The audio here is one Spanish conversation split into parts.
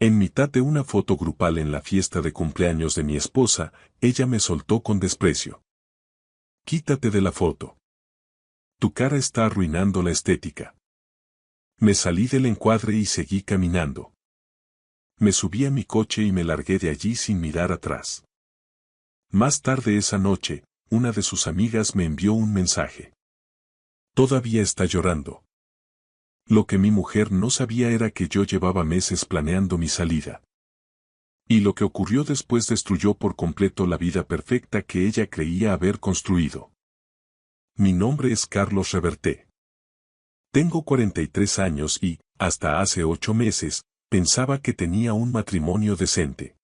En mitad de una foto grupal en la fiesta de cumpleaños de mi esposa, ella me soltó con desprecio. Quítate de la foto. Tu cara está arruinando la estética. Me salí del encuadre y seguí caminando. Me subí a mi coche y me largué de allí sin mirar atrás. Más tarde esa noche, una de sus amigas me envió un mensaje. Todavía está llorando. Lo que mi mujer no sabía era que yo llevaba meses planeando mi salida. Y lo que ocurrió después destruyó por completo la vida perfecta que ella creía haber construido. Mi nombre es Carlos Reverté. Tengo 43 años y, hasta hace 8 meses, pensaba que tenía un matrimonio decente.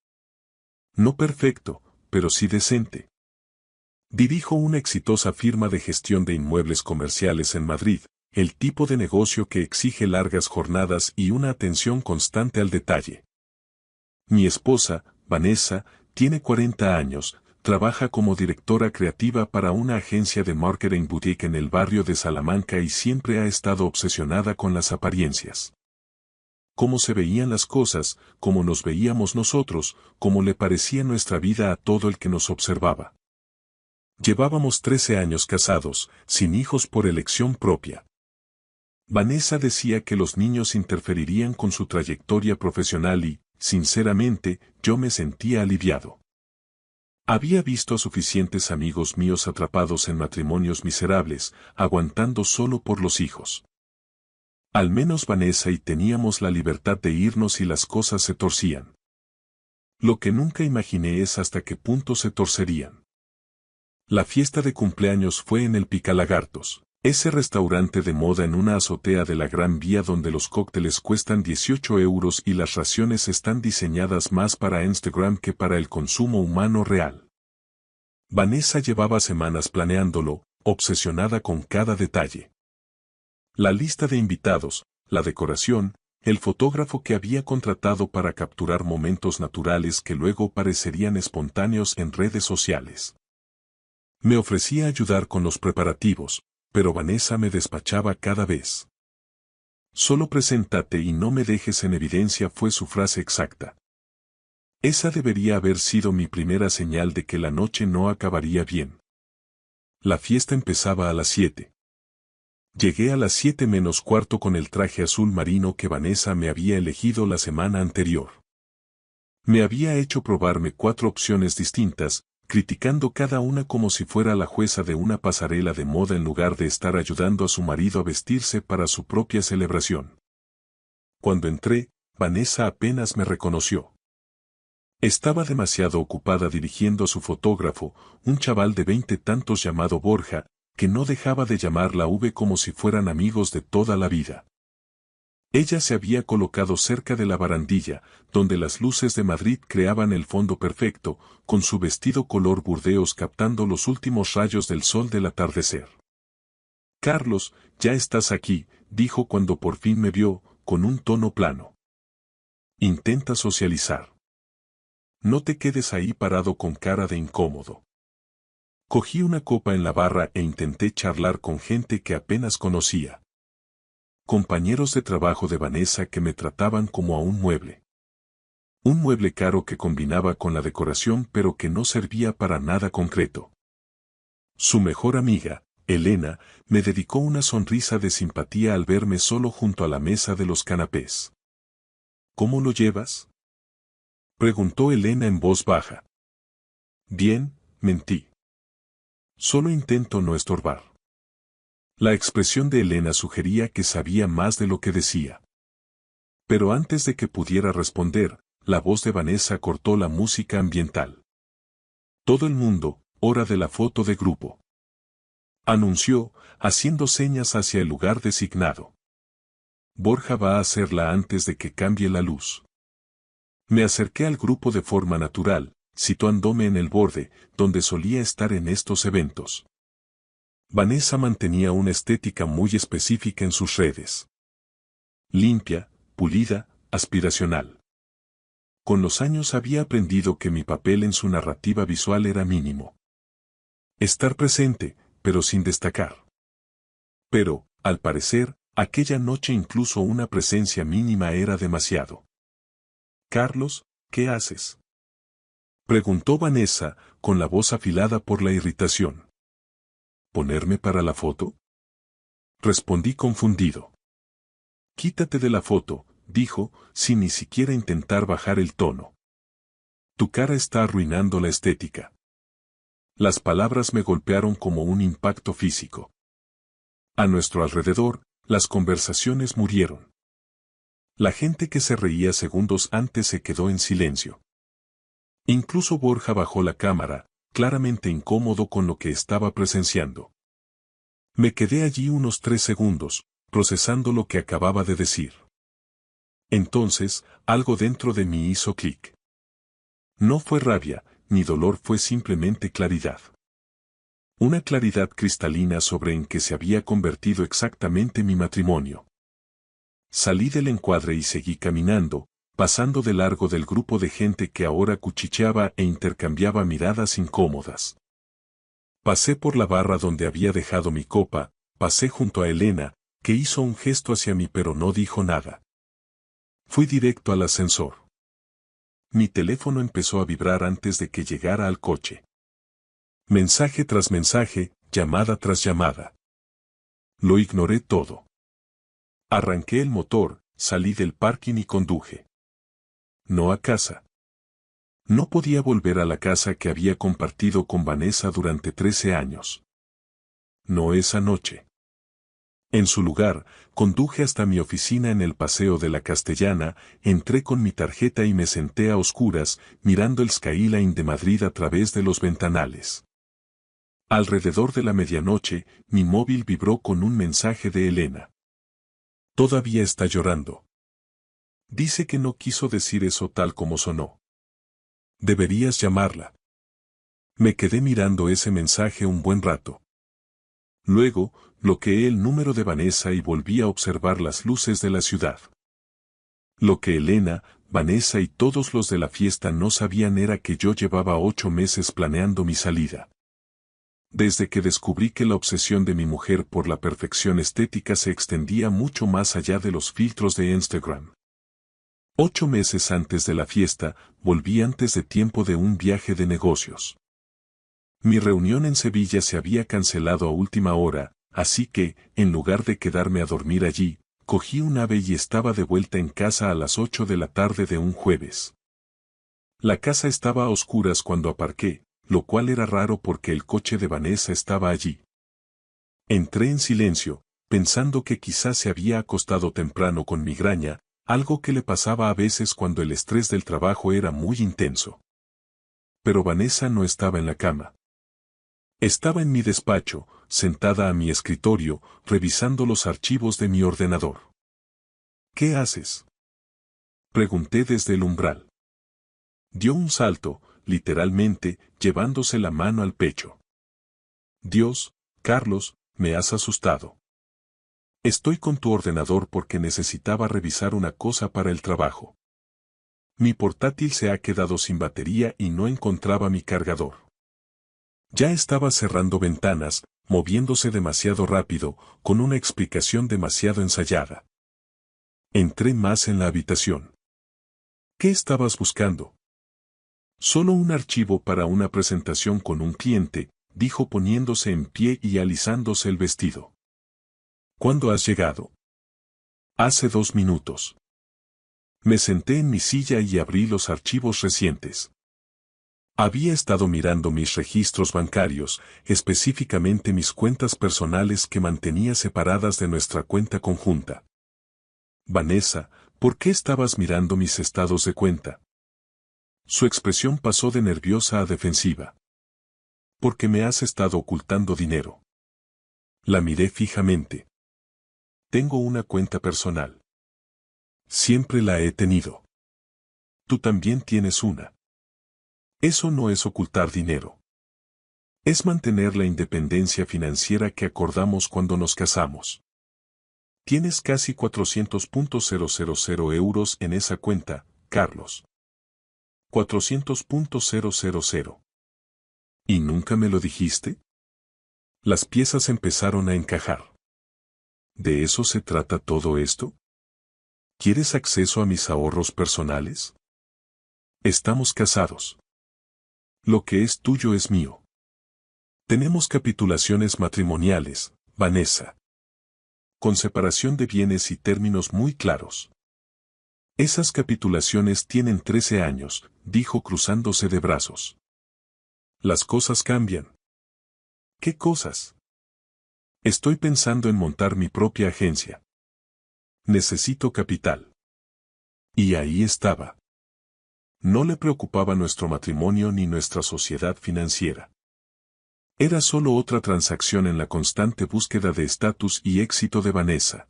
No perfecto, pero sí decente. Dirijo una exitosa firma de gestión de inmuebles comerciales en Madrid, el tipo de negocio que exige largas jornadas y una atención constante al detalle. Mi esposa, Vanessa, tiene 40 años, trabaja como directora creativa para una agencia de marketing boutique en el barrio de Salamanca y siempre ha estado obsesionada con las apariencias. Cómo se veían las cosas, cómo nos veíamos nosotros, cómo le parecía nuestra vida a todo el que nos observaba. Llevábamos 13 años casados, sin hijos por elección propia. Vanessa decía que los niños interferirían con su trayectoria profesional y, sinceramente, yo me sentía aliviado. Había visto a suficientes amigos míos atrapados en matrimonios miserables, aguantando solo por los hijos. Al menos Vanessa y teníamos la libertad de irnos y las cosas se torcían. Lo que nunca imaginé es hasta qué punto se torcerían. La fiesta de cumpleaños fue en el Picalagartos, ese restaurante de moda en una azotea de la Gran Vía donde los cócteles cuestan 18 euros y las raciones están diseñadas más para Instagram que para el consumo humano real. Vanessa llevaba semanas planeándolo, obsesionada con cada detalle. La lista de invitados, la decoración, el fotógrafo que había contratado para capturar momentos naturales que luego parecerían espontáneos en redes sociales. Me ofrecía ayudar con los preparativos, pero Vanessa me despachaba cada vez. Solo preséntate y no me dejes en evidencia fue su frase exacta. Esa debería haber sido mi primera señal de que la noche no acabaría bien. La fiesta empezaba a las 7. Llegué a las 7 menos cuarto con el traje azul marino que Vanessa me había elegido la semana anterior. Me había hecho probarme 4 opciones distintas, criticando cada una como si fuera la jueza de una pasarela de moda en lugar de estar ayudando a su marido a vestirse para su propia celebración. Cuando entré, Vanessa apenas me reconoció. Estaba demasiado ocupada dirigiendo a su fotógrafo, un chaval de 20 tantos llamado Borja, que no dejaba de llamar la V como si fueran amigos de toda la vida. Ella se había colocado cerca de la barandilla, donde las luces de Madrid creaban el fondo perfecto, con su vestido color burdeos captando los últimos rayos del sol del atardecer. Carlos, ya estás aquí, dijo cuando por fin me vio, con un tono plano. Intenta socializar. No te quedes ahí parado con cara de incómodo. Cogí una copa en la barra e intenté charlar con gente que apenas conocía. Compañeros de trabajo de Vanessa que me trataban como a un mueble. Un mueble caro que combinaba con la decoración pero que no servía para nada concreto. Su mejor amiga, Elena, me dedicó una sonrisa de simpatía al verme solo junto a la mesa de los canapés. ¿Cómo lo llevas?, preguntó Elena en voz baja. Bien, mentí. Solo intento no estorbar. La expresión de Elena sugería que sabía más de lo que decía. Pero antes de que pudiera responder, la voz de Vanessa cortó la música ambiental. Todo el mundo, hora de la foto de grupo. Anunció, haciendo señas hacia el lugar designado. Borja va a hacerla antes de que cambie la luz. Me acerqué al grupo de forma natural, situándome en el borde, donde solía estar en estos eventos. Vanessa mantenía una estética muy específica en sus redes. Limpia, pulida, aspiracional. Con los años había aprendido que mi papel en su narrativa visual era mínimo. Estar presente, pero sin destacar. Pero, al parecer, aquella noche incluso una presencia mínima era demasiado. Carlos, ¿qué haces? Preguntó Vanessa, con la voz afilada por la irritación. ¿Ponerme para la foto? Respondí confundido. Quítate de la foto, dijo, sin ni siquiera intentar bajar el tono. Tu cara está arruinando la estética. Las palabras me golpearon como un impacto físico. A nuestro alrededor, las conversaciones murieron. La gente que se reía segundos antes se quedó en silencio. Incluso Borja bajó la cámara, claramente incómodo con lo que estaba presenciando. Me quedé allí unos 3 segundos, procesando lo que acababa de decir. Entonces, algo dentro de mí hizo clic. No fue rabia, ni dolor, fue simplemente claridad. Una claridad cristalina sobre en que se había convertido exactamente mi matrimonio. Salí del encuadre y seguí caminando, pasando de largo del grupo de gente que ahora cuchicheaba e intercambiaba miradas incómodas. Pasé por la barra donde había dejado mi copa, pasé junto a Elena, que hizo un gesto hacia mí pero no dijo nada. Fui directo al ascensor. Mi teléfono empezó a vibrar antes de que llegara al coche. Mensaje tras mensaje, llamada tras llamada. Lo ignoré todo. Arranqué el motor, salí del parking y conduje. No a casa. No podía volver a la casa que había compartido con Vanessa durante 13 años. No esa noche. En su lugar, conduje hasta mi oficina en el Paseo de la Castellana, entré con mi tarjeta y me senté a oscuras, mirando el skyline de Madrid a través de los ventanales. Alrededor de la medianoche, mi móvil vibró con un mensaje de Elena. Todavía está llorando. Dice que no quiso decir eso tal como sonó. Deberías llamarla. Me quedé mirando ese mensaje un buen rato. Luego, bloqueé el número de Vanessa y volví a observar las luces de la ciudad. Lo que Elena, Vanessa y todos los de la fiesta no sabían era que yo llevaba 8 meses planeando mi salida. Desde que descubrí que la obsesión de mi mujer por la perfección estética se extendía mucho más allá de los filtros de Instagram. 8 meses antes de la fiesta, volví antes de tiempo de un viaje de negocios. Mi reunión en Sevilla se había cancelado a última hora, así que, en lugar de quedarme a dormir allí, cogí un AVE y estaba de vuelta en casa a las 8 de la tarde de un jueves. La casa estaba a oscuras cuando aparqué, lo cual era raro porque el coche de Vanessa estaba allí. Entré en silencio, pensando que quizás se había acostado temprano con migraña, algo que le pasaba a veces cuando el estrés del trabajo era muy intenso. Pero Vanessa no estaba en la cama. Estaba en mi despacho, sentada a mi escritorio, revisando los archivos de mi ordenador. ¿Qué haces? Pregunté desde el umbral. Dio un salto, literalmente, llevándose la mano al pecho. Dios, Carlos, me has asustado. Estoy con tu ordenador porque necesitaba revisar una cosa para el trabajo. Mi portátil se ha quedado sin batería y no encontraba mi cargador. Ya estaba cerrando ventanas, moviéndose demasiado rápido, con una explicación demasiado ensayada. Entré más en la habitación. ¿Qué estabas buscando? Solo un archivo para una presentación con un cliente, dijo poniéndose en pie y alisándose el vestido. ¿Cuándo has llegado? Hace 2 minutos. Me senté en mi silla y abrí los archivos recientes. Había estado mirando mis registros bancarios, específicamente mis cuentas personales que mantenía separadas de nuestra cuenta conjunta. Vanessa, ¿por qué estabas mirando mis estados de cuenta? Su expresión pasó de nerviosa a defensiva. Porque me has estado ocultando dinero. La miré fijamente. Tengo una cuenta personal. Siempre la he tenido. Tú también tienes una. Eso no es ocultar dinero. Es mantener la independencia financiera que acordamos cuando nos casamos. Tienes casi 400.000 euros en esa cuenta, Carlos. 400.000. ¿Y nunca me lo dijiste? Las piezas empezaron a encajar. ¿De eso se trata todo esto? ¿Quieres acceso a mis ahorros personales? Estamos casados. Lo que es tuyo es mío. Tenemos capitulaciones matrimoniales, Vanessa. Con separación de bienes y términos muy claros. Esas capitulaciones tienen 13 años, dijo cruzándose de brazos. Las cosas cambian. ¿Qué cosas? Estoy pensando en montar mi propia agencia. Necesito capital. Y ahí estaba. No le preocupaba nuestro matrimonio ni nuestra sociedad financiera. Era solo otra transacción en la constante búsqueda de estatus y éxito de Vanessa.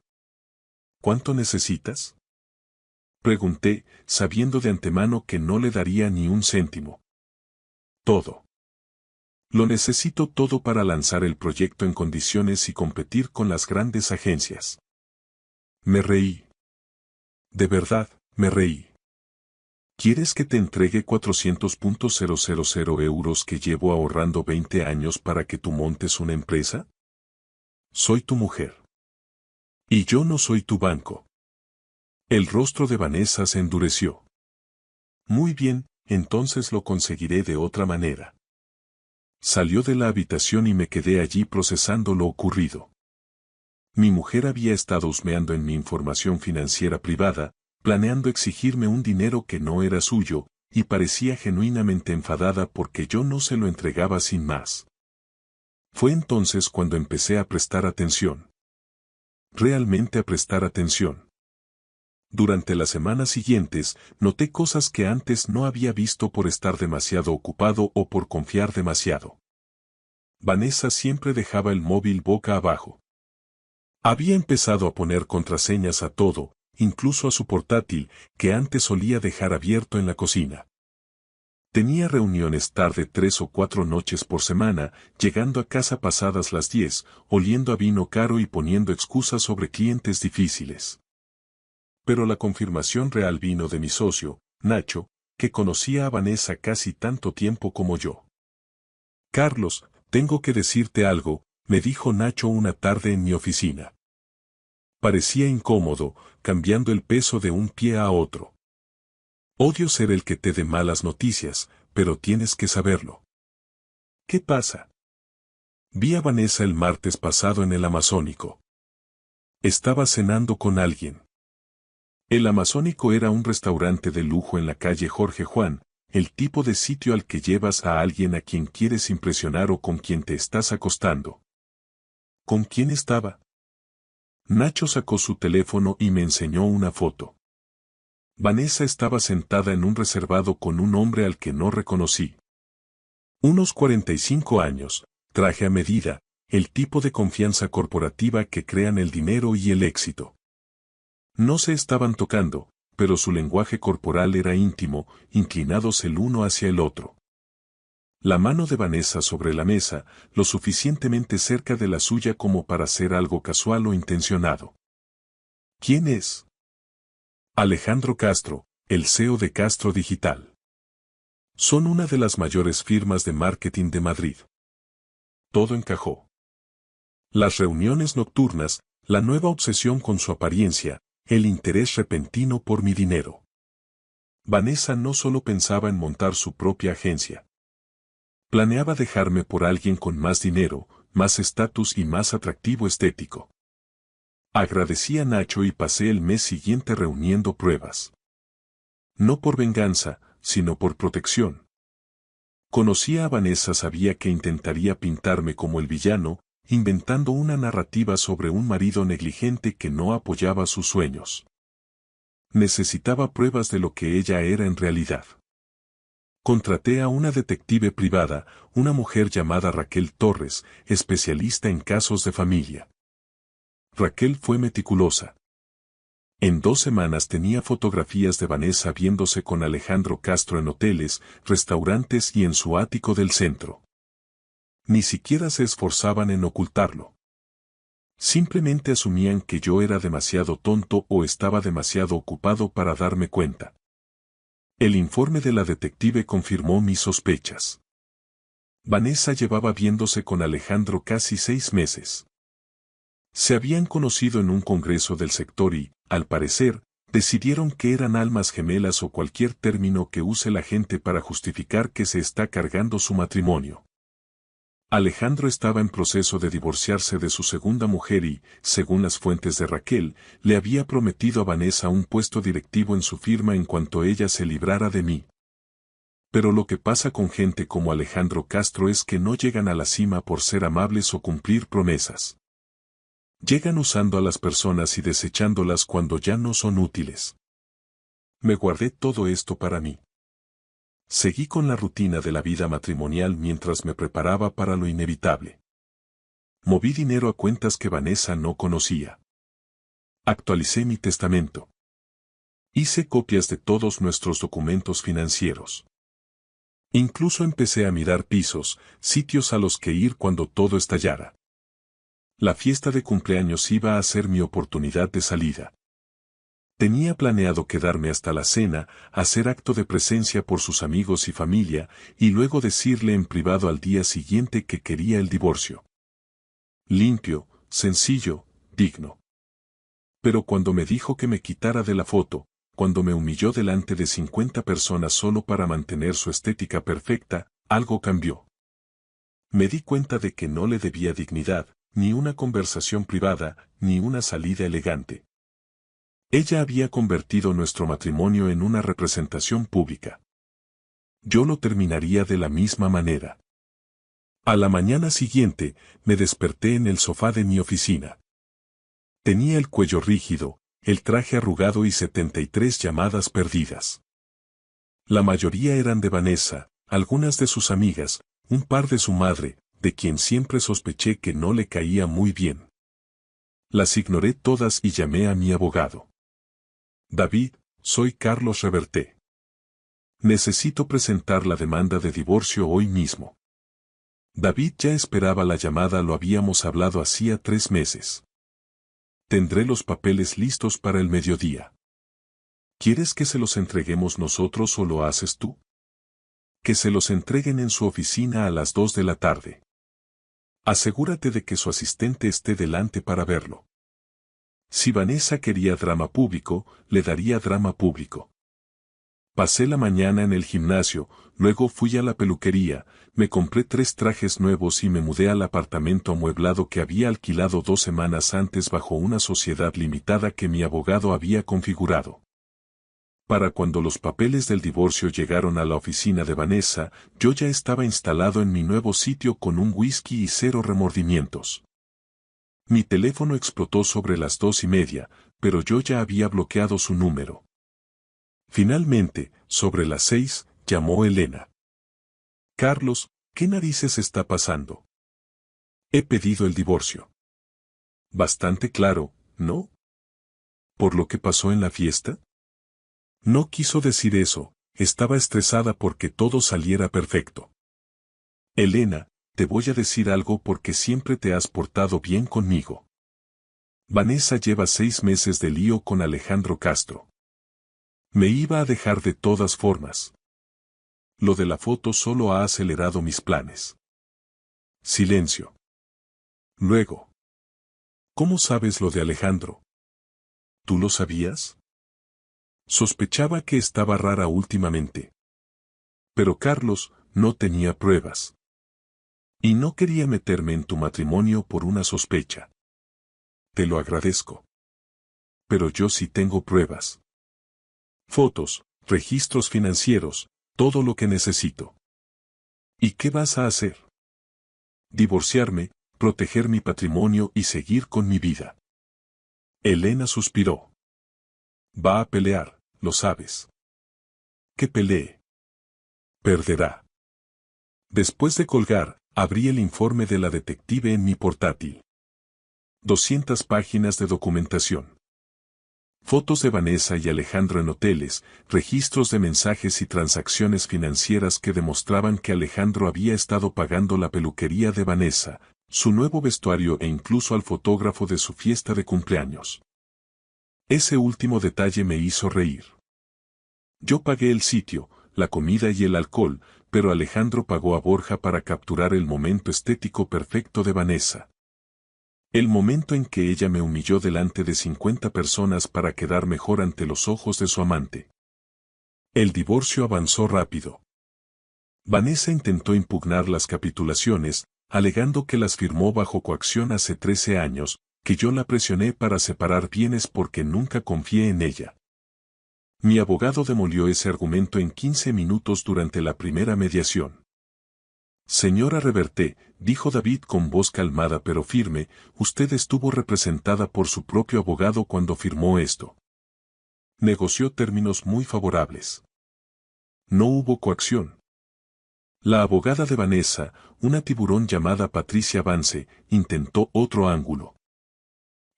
¿Cuánto necesitas? Pregunté, sabiendo de antemano que no le daría ni un céntimo. Todo. Lo necesito todo para lanzar el proyecto en condiciones y competir con las grandes agencias. Me reí. De verdad, me reí. ¿Quieres que te entregue 400.000 euros que llevo ahorrando 20 años para que tú montes una empresa? Soy tu mujer. Y yo no soy tu banco. El rostro de Vanessa se endureció. Muy bien, entonces lo conseguiré de otra manera. Salió de la habitación y me quedé allí procesando lo ocurrido. Mi mujer había estado husmeando en mi información financiera privada, planeando exigirme un dinero que no era suyo, y parecía genuinamente enfadada porque yo no se lo entregaba sin más. Fue entonces cuando empecé a prestar atención. Realmente a prestar atención. Durante las semanas siguientes, noté cosas que antes no había visto por estar demasiado ocupado o por confiar demasiado. Vanessa siempre dejaba el móvil boca abajo. Había empezado a poner contraseñas a todo, incluso a su portátil, que antes solía dejar abierto en la cocina. Tenía reuniones tarde 3 o 4 noches por semana, llegando a casa pasadas las 10, oliendo a vino caro y poniendo excusas sobre clientes difíciles. Pero la confirmación real vino de mi socio, Nacho, que conocía a Vanessa casi tanto tiempo como yo. Carlos, tengo que decirte algo, me dijo Nacho una tarde en mi oficina. Parecía incómodo, cambiando el peso de un pie a otro. Odio ser el que te dé malas noticias, pero tienes que saberlo. ¿Qué pasa? Vi a Vanessa el martes pasado en el Amazónico. Estaba cenando con alguien. El Amazónico era un restaurante de lujo en la calle Jorge Juan, el tipo de sitio al que llevas a alguien a quien quieres impresionar o con quien te estás acostando. ¿Con quién estaba? Nacho sacó su teléfono y me enseñó una foto. Vanessa estaba sentada en un reservado con un hombre al que no reconocí. Unos 45 años, traje a medida, el tipo de confianza corporativa que crean el dinero y el éxito. No se estaban tocando, pero su lenguaje corporal era íntimo, inclinados el uno hacia el otro. La mano de Vanessa sobre la mesa, lo suficientemente cerca de la suya como para hacer algo casual o intencionado. ¿Quién es? Alejandro Castro, el CEO de Castro Digital. Son una de las mayores firmas de marketing de Madrid. Todo encajó. Las reuniones nocturnas, la nueva obsesión con su apariencia, el interés repentino por mi dinero. Vanessa no solo pensaba en montar su propia agencia. Planeaba dejarme por alguien con más dinero, más estatus y más atractivo estético. Agradecí a Nacho y pasé el mes siguiente reuniendo pruebas. No por venganza, sino por protección. Conocía a Vanessa, sabía que intentaría pintarme como el villano, inventando una narrativa sobre un marido negligente que no apoyaba sus sueños. Necesitaba pruebas de lo que ella era en realidad. Contraté a una detective privada, una mujer llamada Raquel Torres, especialista en casos de familia. Raquel fue meticulosa. En 2 semanas tenía fotografías de Vanessa viéndose con Alejandro Castro en hoteles, restaurantes y en su ático del centro. Ni siquiera se esforzaban en ocultarlo. Simplemente asumían que yo era demasiado tonto o estaba demasiado ocupado para darme cuenta. El informe de la detective confirmó mis sospechas. Vanessa llevaba viéndose con Alejandro casi 6 meses. Se habían conocido en un congreso del sector y, al parecer, Decidieron que eran almas gemelas o cualquier término que use la gente para justificar que se está cargando su matrimonio. Alejandro estaba en proceso de divorciarse de su segunda mujer y, según las fuentes de Raquel, le había prometido a Vanessa un puesto directivo en su firma en cuanto ella se librara de mí. Pero lo que pasa con gente como Alejandro Castro es que no llegan a la cima por ser amables o cumplir promesas. Llegan usando a las personas y desechándolas cuando ya no son útiles. Me guardé todo esto para mí. Seguí con la rutina de la vida matrimonial mientras me preparaba para lo inevitable. Moví dinero a cuentas que Vanessa no conocía. Actualicé mi testamento. Hice copias de todos nuestros documentos financieros. Incluso empecé a mirar pisos, sitios a los que ir cuando todo estallara. La fiesta de cumpleaños iba a ser mi oportunidad de salida. Tenía planeado quedarme hasta la cena, hacer acto de presencia por sus amigos y familia, y luego decirle en privado al día siguiente que quería el divorcio. Limpio, sencillo, digno. Pero cuando me dijo que me quitara de la foto, cuando me humilló delante de 50 personas solo para mantener su estética perfecta, algo cambió. Me di cuenta de que no le debía dignidad, ni una conversación privada, ni una salida elegante. Ella había convertido nuestro matrimonio en una representación pública. Yo lo terminaría de la misma manera. A la mañana siguiente, me desperté en el sofá de mi oficina. Tenía el cuello rígido, el traje arrugado y 73 llamadas perdidas. La mayoría eran de Vanessa, algunas de sus amigas, un par de su madre, de quien siempre sospeché que no le caía muy bien. Las ignoré todas y llamé a mi abogado. David, soy Carlos Reverté. Necesito presentar la demanda de divorcio hoy mismo. David ya esperaba la llamada, lo habíamos hablado hacía 3 meses. Tendré los papeles listos para el mediodía. ¿Quieres que se los entreguemos nosotros o lo haces tú? Que se los entreguen en su oficina a las 2 de la tarde. Asegúrate de que su asistente esté delante para verlo. Si Vanessa quería drama público, le daría drama público. Pasé la mañana en el gimnasio, luego fui a la peluquería, me compré 3 trajes nuevos y me mudé al apartamento amueblado que había alquilado 2 semanas antes bajo una sociedad limitada que mi abogado había configurado. Para cuando los papeles del divorcio llegaron a la oficina de Vanessa, yo ya estaba instalado en mi nuevo sitio con un whisky y 0 remordimientos. Mi teléfono explotó sobre las 2:30, pero yo ya había bloqueado su número. Finalmente, sobre las 6, llamó Elena. Carlos, ¿qué narices está pasando? He pedido el divorcio. Bastante claro, ¿no? ¿Por lo que pasó en la fiesta? No quiso decir eso, estaba estresada porque todo saliera perfecto. Elena, te voy a decir algo porque siempre te has portado bien conmigo. Vanessa lleva 6 meses de lío con Alejandro Castro. Me iba a dejar de todas formas. Lo de la foto solo ha acelerado mis planes. Silencio. Luego. ¿Cómo sabes lo de Alejandro? ¿Tú lo sabías? Sospechaba que estaba rara últimamente. Pero Carlos no tenía pruebas. Y no quería meterme en tu matrimonio por una sospecha. Te lo agradezco. Pero yo sí tengo pruebas. Fotos, registros financieros, todo lo que necesito. ¿Y qué vas a hacer? Divorciarme, proteger mi patrimonio y seguir con mi vida. Elena suspiró. Va a pelear, lo sabes. Que pelee. Perderá. Después de colgar, abrí el informe de la detective en mi portátil. 200 páginas de documentación. Fotos de Vanessa y Alejandro en hoteles, registros de mensajes y transacciones financieras que demostraban que Alejandro había estado pagando la peluquería de Vanessa, su nuevo vestuario e incluso al fotógrafo de su fiesta de cumpleaños. Ese último detalle me hizo reír. Yo pagué el sitio, la comida y el alcohol, pero Alejandro pagó a Borja para capturar el momento estético perfecto de Vanessa. El momento en que ella me humilló delante de 50 personas para quedar mejor ante los ojos de su amante. El divorcio avanzó rápido. Vanessa intentó impugnar las capitulaciones, alegando que las firmó bajo coacción hace 13 años, que yo la presioné para separar bienes porque nunca confié en ella. Mi abogado demolió ese argumento en 15 minutos durante la primera mediación. Señora Reverte, dijo David con voz calmada pero firme, usted estuvo representada por su propio abogado cuando firmó esto. Negoció términos muy favorables. No hubo coacción. La abogada de Vanessa, una tiburón llamada Patricia Vance, intentó otro ángulo.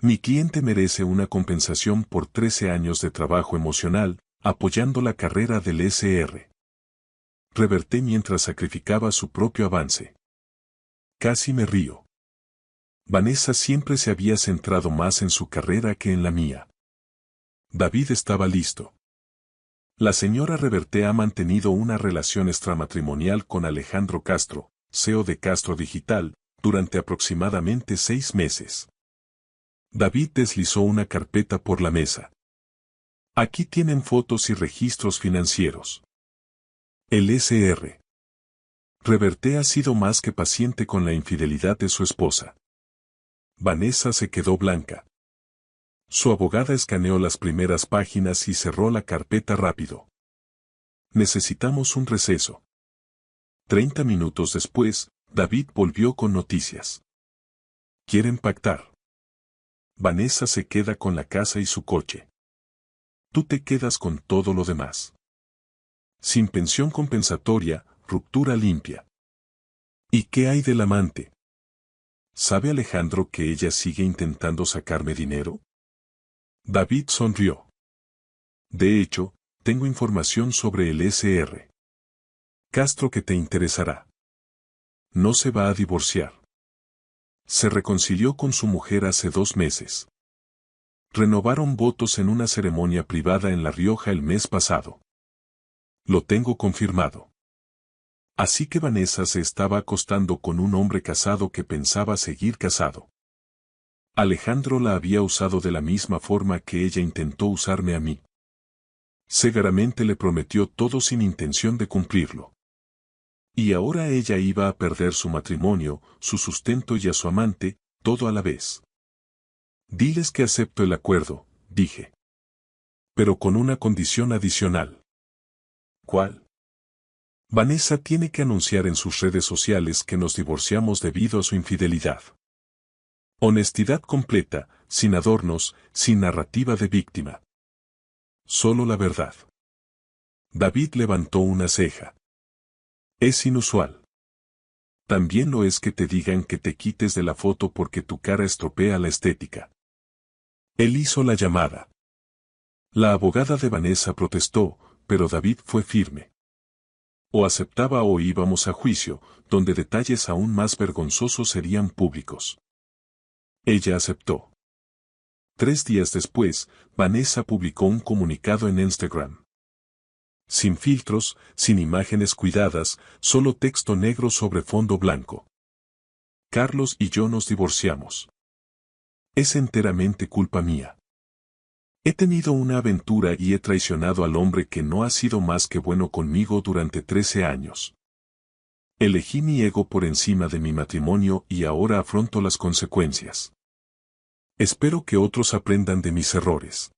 Mi cliente merece una compensación por 13 años de trabajo emocional, apoyando la carrera del SR. Reverté mientras sacrificaba su propio avance. Casi me río. Vanessa siempre se había centrado más en su carrera que en la mía. David estaba listo. La señora Reverte ha mantenido una relación extramatrimonial con Alejandro Castro, CEO de Castro Digital, durante aproximadamente 6 meses. David deslizó una carpeta por la mesa. Aquí tienen fotos y registros financieros. El SR. Reverte ha sido más que paciente con la infidelidad de su esposa. Vanessa se quedó blanca. Su abogada escaneó las primeras páginas y cerró la carpeta rápido. Necesitamos un receso. 30 minutos después, David volvió con noticias. ¿Quieren pactar? Vanessa se queda con la casa y su coche. Tú te quedas con todo lo demás. Sin pensión compensatoria, ruptura limpia. ¿Y qué hay del amante? ¿Sabe Alejandro que ella sigue intentando sacarme dinero? David sonrió. De hecho, tengo información sobre el SR. Castro que te interesará. No se va a divorciar. Se reconcilió con su mujer hace 2 meses. Renovaron votos en una ceremonia privada en La Rioja el mes pasado. Lo tengo confirmado. Así que Vanessa se estaba acostando con un hombre casado que pensaba seguir casado. Alejandro la había usado de la misma forma que ella intentó usarme a mí. Segaramente le prometió todo sin intención de cumplirlo. Y ahora ella iba a perder su matrimonio, su sustento y a su amante, todo a la vez. Diles que acepto el acuerdo, dije. Pero con una condición adicional. ¿Cuál? Vanessa tiene que anunciar en sus redes sociales que nos divorciamos debido a su infidelidad. Honestidad completa, sin adornos, sin narrativa de víctima. Solo la verdad. David levantó una ceja. Es inusual. También lo es que te digan que te quites de la foto porque tu cara estropea la estética. Él hizo la llamada. La abogada de Vanessa protestó, pero David fue firme. O aceptaba o íbamos a juicio, donde detalles aún más vergonzosos serían públicos. Ella aceptó. 3 días después, Vanessa publicó un comunicado en Instagram. Sin filtros, sin imágenes cuidadas, solo texto negro sobre fondo blanco. Carlos y yo nos divorciamos. Es enteramente culpa mía. He tenido una aventura y he traicionado al hombre que no ha sido más que bueno conmigo durante 13 años. Elegí mi ego por encima de mi matrimonio y ahora afronto las consecuencias. Espero que otros aprendan de mis errores.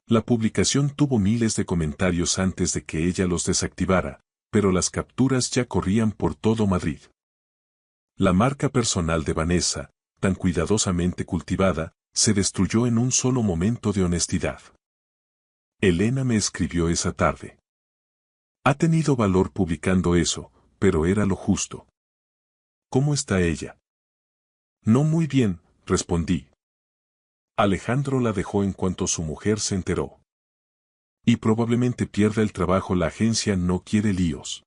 La publicación tuvo miles de comentarios antes de que ella los desactivara, pero las capturas ya corrían por todo Madrid. La marca personal de Vanessa, tan cuidadosamente cultivada, se destruyó en un solo momento de honestidad. Elena me escribió esa tarde. Ha tenido valor publicando eso, pero era lo justo. ¿Cómo está ella? No muy bien, respondí. Alejandro la dejó en cuanto su mujer se enteró. Y probablemente pierda el trabajo. La agencia no quiere líos.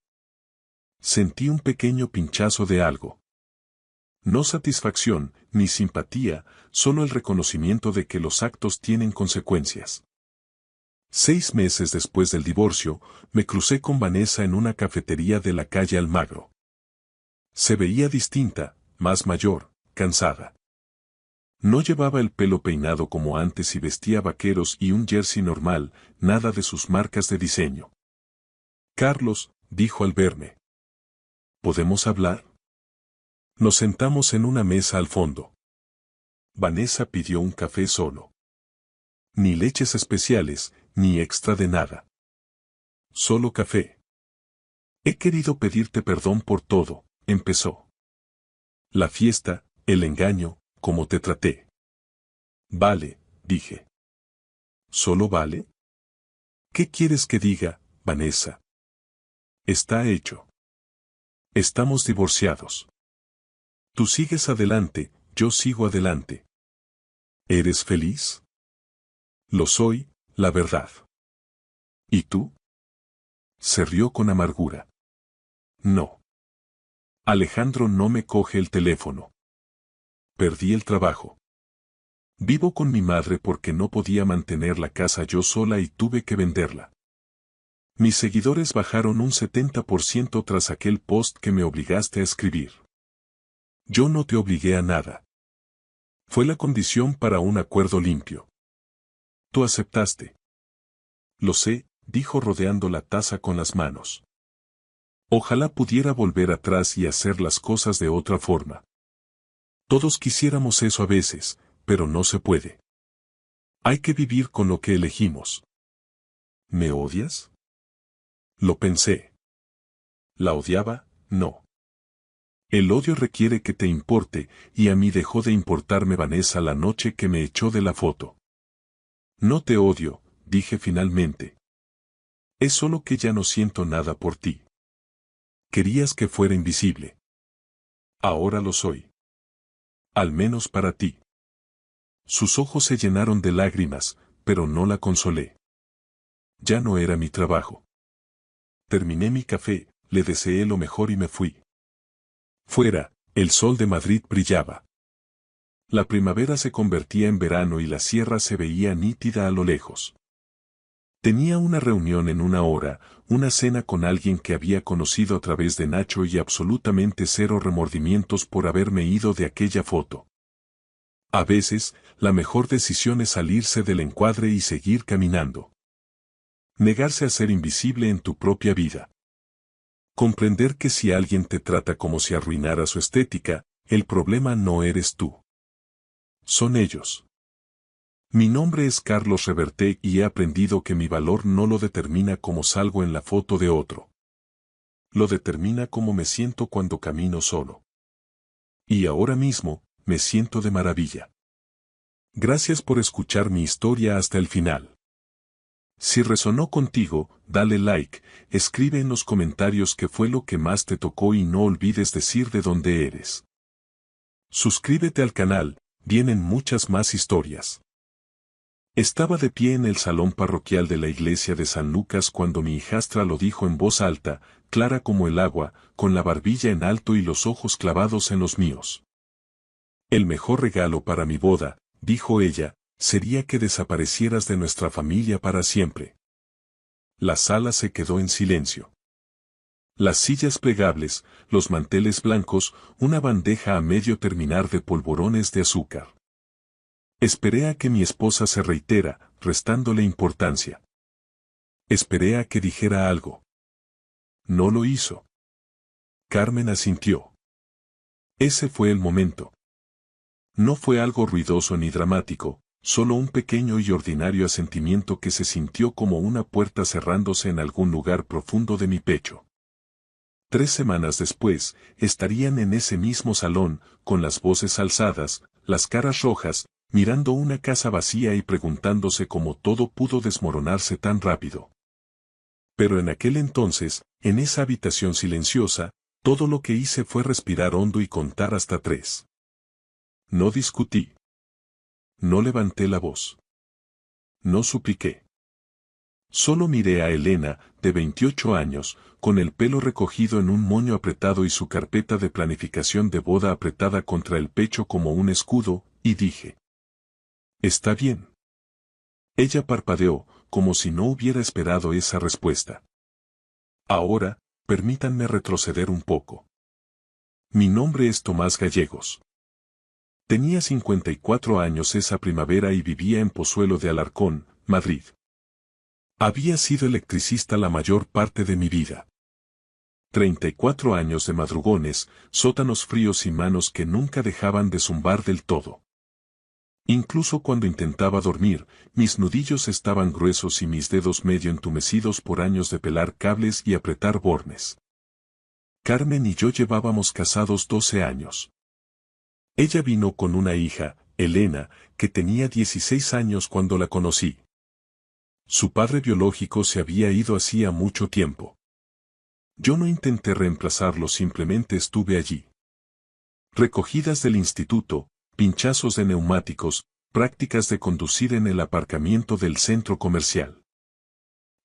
Sentí un pequeño pinchazo de algo. No satisfacción, ni simpatía, solo el reconocimiento de que los actos tienen consecuencias. 6 meses después del divorcio, me crucé con Vanessa en una cafetería de la calle Almagro. Se veía distinta, más mayor, cansada. No llevaba el pelo peinado como antes y vestía vaqueros y un jersey normal, nada de sus marcas de diseño. Carlos, dijo al verme. ¿Podemos hablar? Nos sentamos en una mesa al fondo. Vanessa pidió un café solo. Ni leches especiales, ni extra de nada. Solo café. He querido pedirte perdón por todo, empezó. La fiesta, el engaño, cómo te traté. Vale, dije. ¿Solo vale? ¿Qué quieres que diga, Vanessa? Está hecho. Estamos divorciados. Tú sigues adelante, yo sigo adelante. ¿Eres feliz? Lo soy, la verdad. ¿Y tú? Se rió con amargura. No. Alejandro no me coge el teléfono. Perdí el trabajo. Vivo con mi madre porque no podía mantener la casa yo sola y tuve que venderla. Mis seguidores bajaron un 70% tras aquel post que me obligaste a escribir. Yo no te obligué a nada. Fue la condición para un acuerdo limpio. Tú aceptaste. Lo sé, dijo rodeando la taza con las manos. Ojalá pudiera volver atrás y hacer las cosas de otra forma. Todos quisiéramos eso a veces, pero no se puede. Hay que vivir con lo que elegimos. ¿Me odias? Lo pensé. ¿La odiaba? No. El odio requiere que te importe, y a mí dejó de importarme Vanessa la noche que me echó de la foto. No te odio, dije finalmente. Es solo que ya no siento nada por ti. Querías que fuera invisible. Ahora lo soy. Al menos para ti. Sus ojos se llenaron de lágrimas, pero no la consolé. Ya no era mi trabajo. Terminé mi café, le deseé lo mejor y me fui. Fuera, el sol de Madrid brillaba. La primavera se convertía en verano y la sierra se veía nítida a lo lejos. Tenía una reunión en una hora, una cena con alguien que había conocido a través de Nacho y absolutamente cero remordimientos por haberme ido de aquella foto. A veces, la mejor decisión es salirse del encuadre y seguir caminando. Negarse a ser invisible en tu propia vida. Comprender que si alguien te trata como si arruinara su estética, el problema no eres tú. Son ellos. Mi nombre es Carlos Reverte y he aprendido que mi valor no lo determina cómo salgo en la foto de otro. Lo determina cómo me siento cuando camino solo. Y ahora mismo, me siento de maravilla. Gracias por escuchar mi historia hasta el final. Si resonó contigo, dale like, escribe en los comentarios qué fue lo que más te tocó y no olvides decir de dónde eres. Suscríbete al canal, vienen muchas más historias. Estaba de pie en el salón parroquial de la iglesia de San Lucas cuando mi hijastra lo dijo en voz alta, clara como el agua, con la barbilla en alto y los ojos clavados en los míos. El mejor regalo para mi boda, dijo ella, sería que desaparecieras de nuestra familia para siempre. La sala se quedó en silencio. Las sillas plegables, los manteles blancos, una bandeja a medio terminar de polvorones de azúcar. Esperé a que mi esposa se reitera, restándole importancia. Esperé a que dijera algo. No lo hizo. Carmen asintió. Ese fue el momento. No fue algo ruidoso ni dramático, solo un pequeño y ordinario asentimiento que se sintió como una puerta cerrándose en algún lugar profundo de mi pecho. 3 semanas después, estarían en ese mismo salón, con las voces alzadas, las caras rojas, mirando una casa vacía y preguntándose cómo todo pudo desmoronarse tan rápido. Pero en aquel entonces, en esa habitación silenciosa, todo lo que hice fue respirar hondo y contar hasta 3. No discutí. No levanté la voz. No supliqué. Solo miré a Elena, de 28 años, con el pelo recogido en un moño apretado y su carpeta de planificación de boda apretada contra el pecho como un escudo, y dije: «Está bien». Ella parpadeó, como si no hubiera esperado esa respuesta. Ahora, permítanme retroceder un poco. Mi nombre es Tomás Gallegos. Tenía 54 años esa primavera y vivía en Pozuelo de Alarcón, Madrid. Había sido electricista la mayor parte de mi vida. 34 años de madrugones, sótanos fríos y manos que nunca dejaban de zumbar del todo. Incluso cuando intentaba dormir, mis nudillos estaban gruesos y mis dedos medio entumecidos por años de pelar cables y apretar bornes. Carmen y yo llevábamos casados 12 años. Ella vino con una hija, Elena, que tenía 16 años cuando la conocí. Su padre biológico se había ido hacía mucho tiempo. Yo no intenté reemplazarlo, simplemente estuve allí. Recogidas del instituto, pinchazos de neumáticos, prácticas de conducir en el aparcamiento del centro comercial.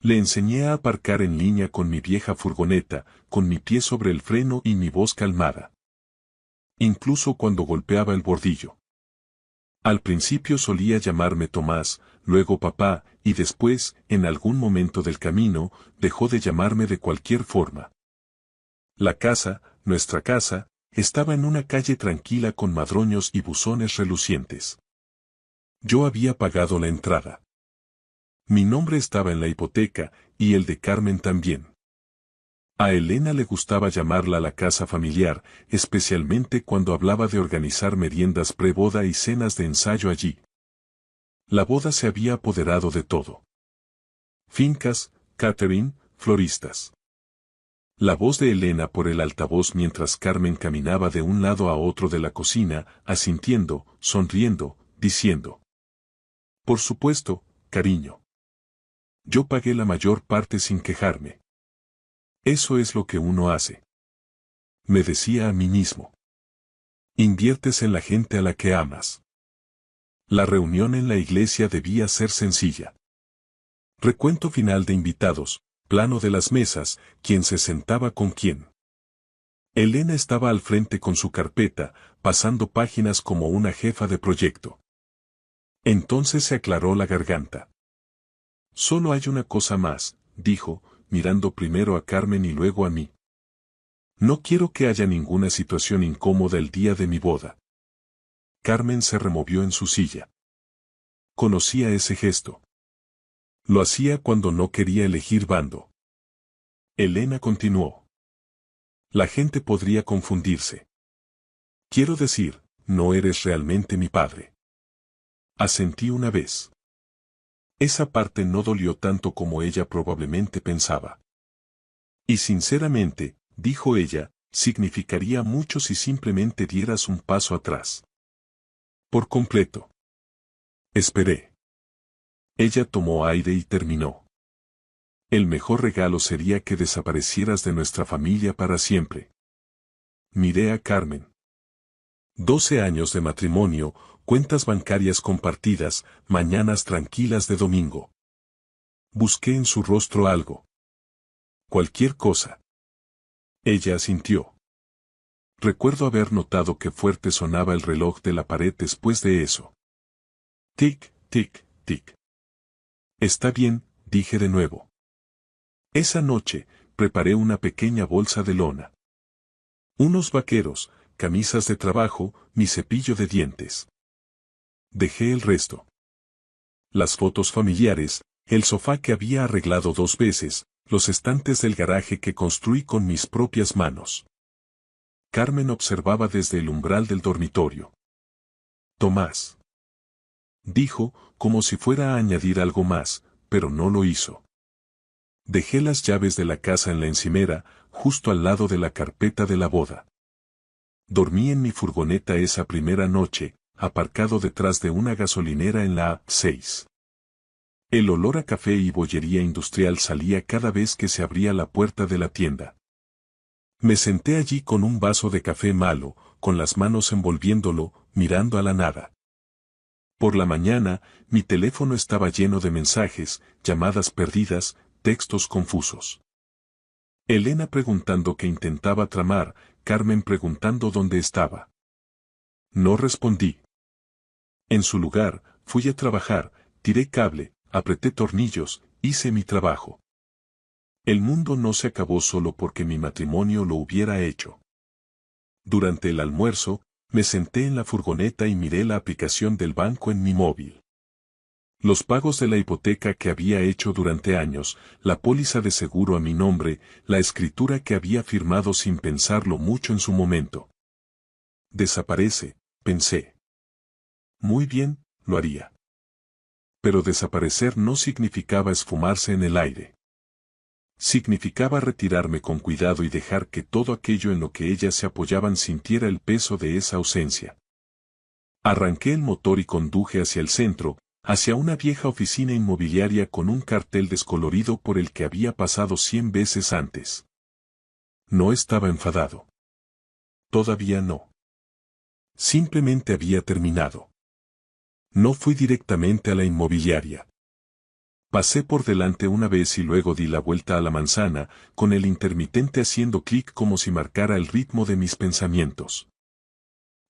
Le enseñé a aparcar en línea con mi vieja furgoneta, con mi pie sobre el freno y mi voz calmada. Incluso cuando golpeaba el bordillo. Al principio solía llamarme Tomás, luego papá, y después, en algún momento del camino, dejó de llamarme de cualquier forma. La casa, nuestra casa, estaba en una calle tranquila con madroños y buzones relucientes. Yo había pagado la entrada. Mi nombre estaba en la hipoteca, y el de Carmen también. A Elena le gustaba llamarla la casa familiar, especialmente cuando hablaba de organizar meriendas pre-boda y cenas de ensayo allí. La boda se había apoderado de todo. Fincas, catering, floristas. La voz de Elena por el altavoz mientras Carmen caminaba de un lado a otro de la cocina, asintiendo, sonriendo, diciendo: por supuesto, cariño. Yo pagué la mayor parte sin quejarme. Eso es lo que uno hace. Me decía a mí mismo. Inviertes en la gente a la que amas. La reunión en la iglesia debía ser sencilla. Recuento final de invitados, plano de las mesas, quién se sentaba con quién. Elena estaba al frente con su carpeta, pasando páginas como una jefa de proyecto. Entonces se aclaró la garganta. Solo hay una cosa más, dijo, mirando primero a Carmen y luego a mí. No quiero que haya ninguna situación incómoda el día de mi boda. Carmen se removió en su silla. Conocía ese gesto. Lo hacía cuando no quería elegir bando. Elena continuó. La gente podría confundirse. Quiero decir, no eres realmente mi padre. Asentí una vez. Esa parte no dolió tanto como ella probablemente pensaba. Y sinceramente, dijo ella, significaría mucho si simplemente dieras un paso atrás. Por completo. Esperé. Ella tomó aire y terminó. El mejor regalo sería que desaparecieras de nuestra familia para siempre. Miré a Carmen. 12 años de matrimonio, cuentas bancarias compartidas, mañanas tranquilas de domingo. Busqué en su rostro algo. Cualquier cosa. Ella asintió. Recuerdo haber notado que fuerte sonaba el reloj de la pared después de eso. Tic, tic, tic. Está bien, dije de nuevo. Esa noche, preparé una pequeña bolsa de lona. Unos vaqueros, camisas de trabajo, mi cepillo de dientes. Dejé el resto. Las fotos familiares, el sofá que había arreglado 2 veces, los estantes del garaje que construí con mis propias manos. Carmen observaba desde el umbral del dormitorio. Tomás. Dijo, como si fuera a añadir algo más, pero no lo hizo. Dejé las llaves de la casa en la encimera, justo al lado de la carpeta de la boda. Dormí en mi furgoneta esa primera noche, aparcado detrás de una gasolinera en la A6. El olor a café y bollería industrial salía cada vez que se abría la puerta de la tienda. Me senté allí con un vaso de café malo, con las manos envolviéndolo, mirando a la nada. Por la mañana, mi teléfono estaba lleno de mensajes, llamadas perdidas, textos confusos. Elena preguntando qué intentaba tramar, Carmen preguntando dónde estaba. No respondí. En su lugar, fui a trabajar, tiré cable, apreté tornillos, hice mi trabajo. El mundo no se acabó solo porque mi matrimonio lo hubiera hecho. Durante el almuerzo, me senté en la furgoneta y miré la aplicación del banco en mi móvil. Los pagos de la hipoteca que había hecho durante años, la póliza de seguro a mi nombre, la escritura que había firmado sin pensarlo mucho en su momento. Desaparece, pensé. Muy bien, lo haría. Pero desaparecer no significaba esfumarse en el aire. Significaba retirarme con cuidado y dejar que todo aquello en lo que ellas se apoyaban sintiera el peso de esa ausencia. Arranqué el motor y conduje hacia el centro, hacia una vieja oficina inmobiliaria con un cartel descolorido por el que había pasado 100 veces antes. No estaba enfadado. Todavía no. Simplemente había terminado. No fui directamente a la inmobiliaria. Pasé por delante una vez y luego di la vuelta a la manzana, con el intermitente haciendo clic como si marcara el ritmo de mis pensamientos.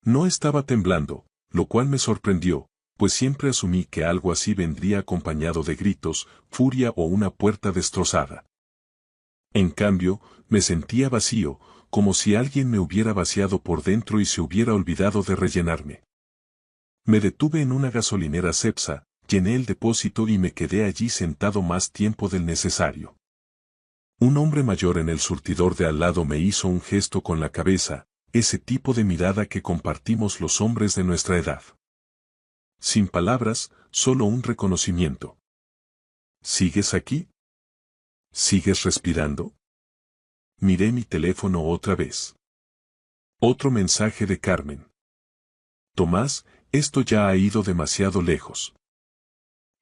No estaba temblando, lo cual me sorprendió, pues siempre asumí que algo así vendría acompañado de gritos, furia o una puerta destrozada. En cambio, me sentía vacío, como si alguien me hubiera vaciado por dentro y se hubiera olvidado de rellenarme. Me detuve en una gasolinera Cepsa, llené el depósito y me quedé allí sentado más tiempo del necesario. Un hombre mayor en el surtidor de al lado me hizo un gesto con la cabeza, ese tipo de mirada que compartimos los hombres de nuestra edad. Sin palabras, solo un reconocimiento. ¿Sigues aquí? ¿Sigues respirando? Miré mi teléfono otra vez. Otro mensaje de Carmen. Tomás, esto ya ha ido demasiado lejos.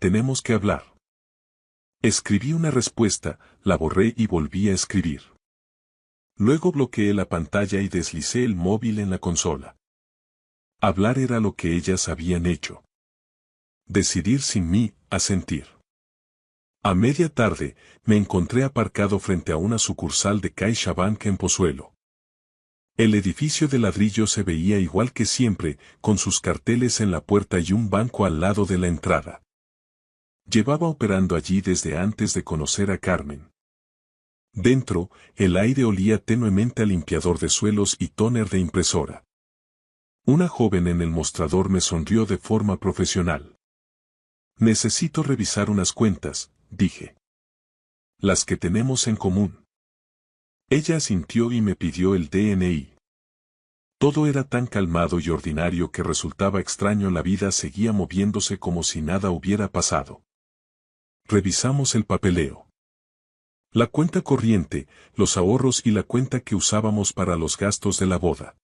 Tenemos que hablar. Escribí una respuesta, la borré y volví a escribir. Luego bloqueé la pantalla y deslicé el móvil en la consola. Hablar era lo que ellas habían hecho. Decidir sin mí, asentir. A media tarde, me encontré aparcado frente a una sucursal de CaixaBank en Pozuelo. El edificio de ladrillo se veía igual que siempre, con sus carteles en la puerta y un banco al lado de la entrada. Llevaba operando allí desde antes de conocer a Carmen. Dentro, el aire olía tenuemente a limpiador de suelos y tóner de impresora. Una joven en el mostrador me sonrió de forma profesional. Necesito revisar unas cuentas, dije. Las que tenemos en común. Ella asintió y me pidió el DNI. Todo era tan calmado y ordinario que resultaba extraño, la vida seguía moviéndose como si nada hubiera pasado. Revisamos el papeleo. La cuenta corriente, los ahorros y la cuenta que usábamos para los gastos de la boda.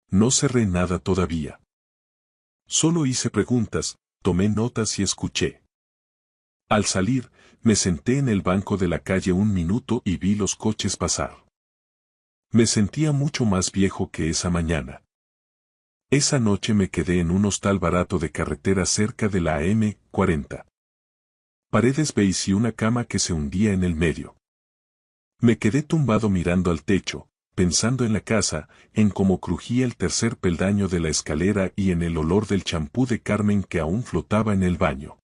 No cerré nada todavía. Solo hice preguntas, tomé notas y escuché. Al salir, me senté en el banco de la calle un minuto y vi los coches pasar. Me sentía mucho más viejo que esa mañana. Esa noche me quedé en un hostal barato de carretera cerca de la M40. Paredes beige y una cama que se hundía en el medio. Me quedé tumbado mirando al techo, pensando en la casa, en cómo crujía el tercer peldaño de la escalera y en el olor del champú de Carmen que aún flotaba en el baño.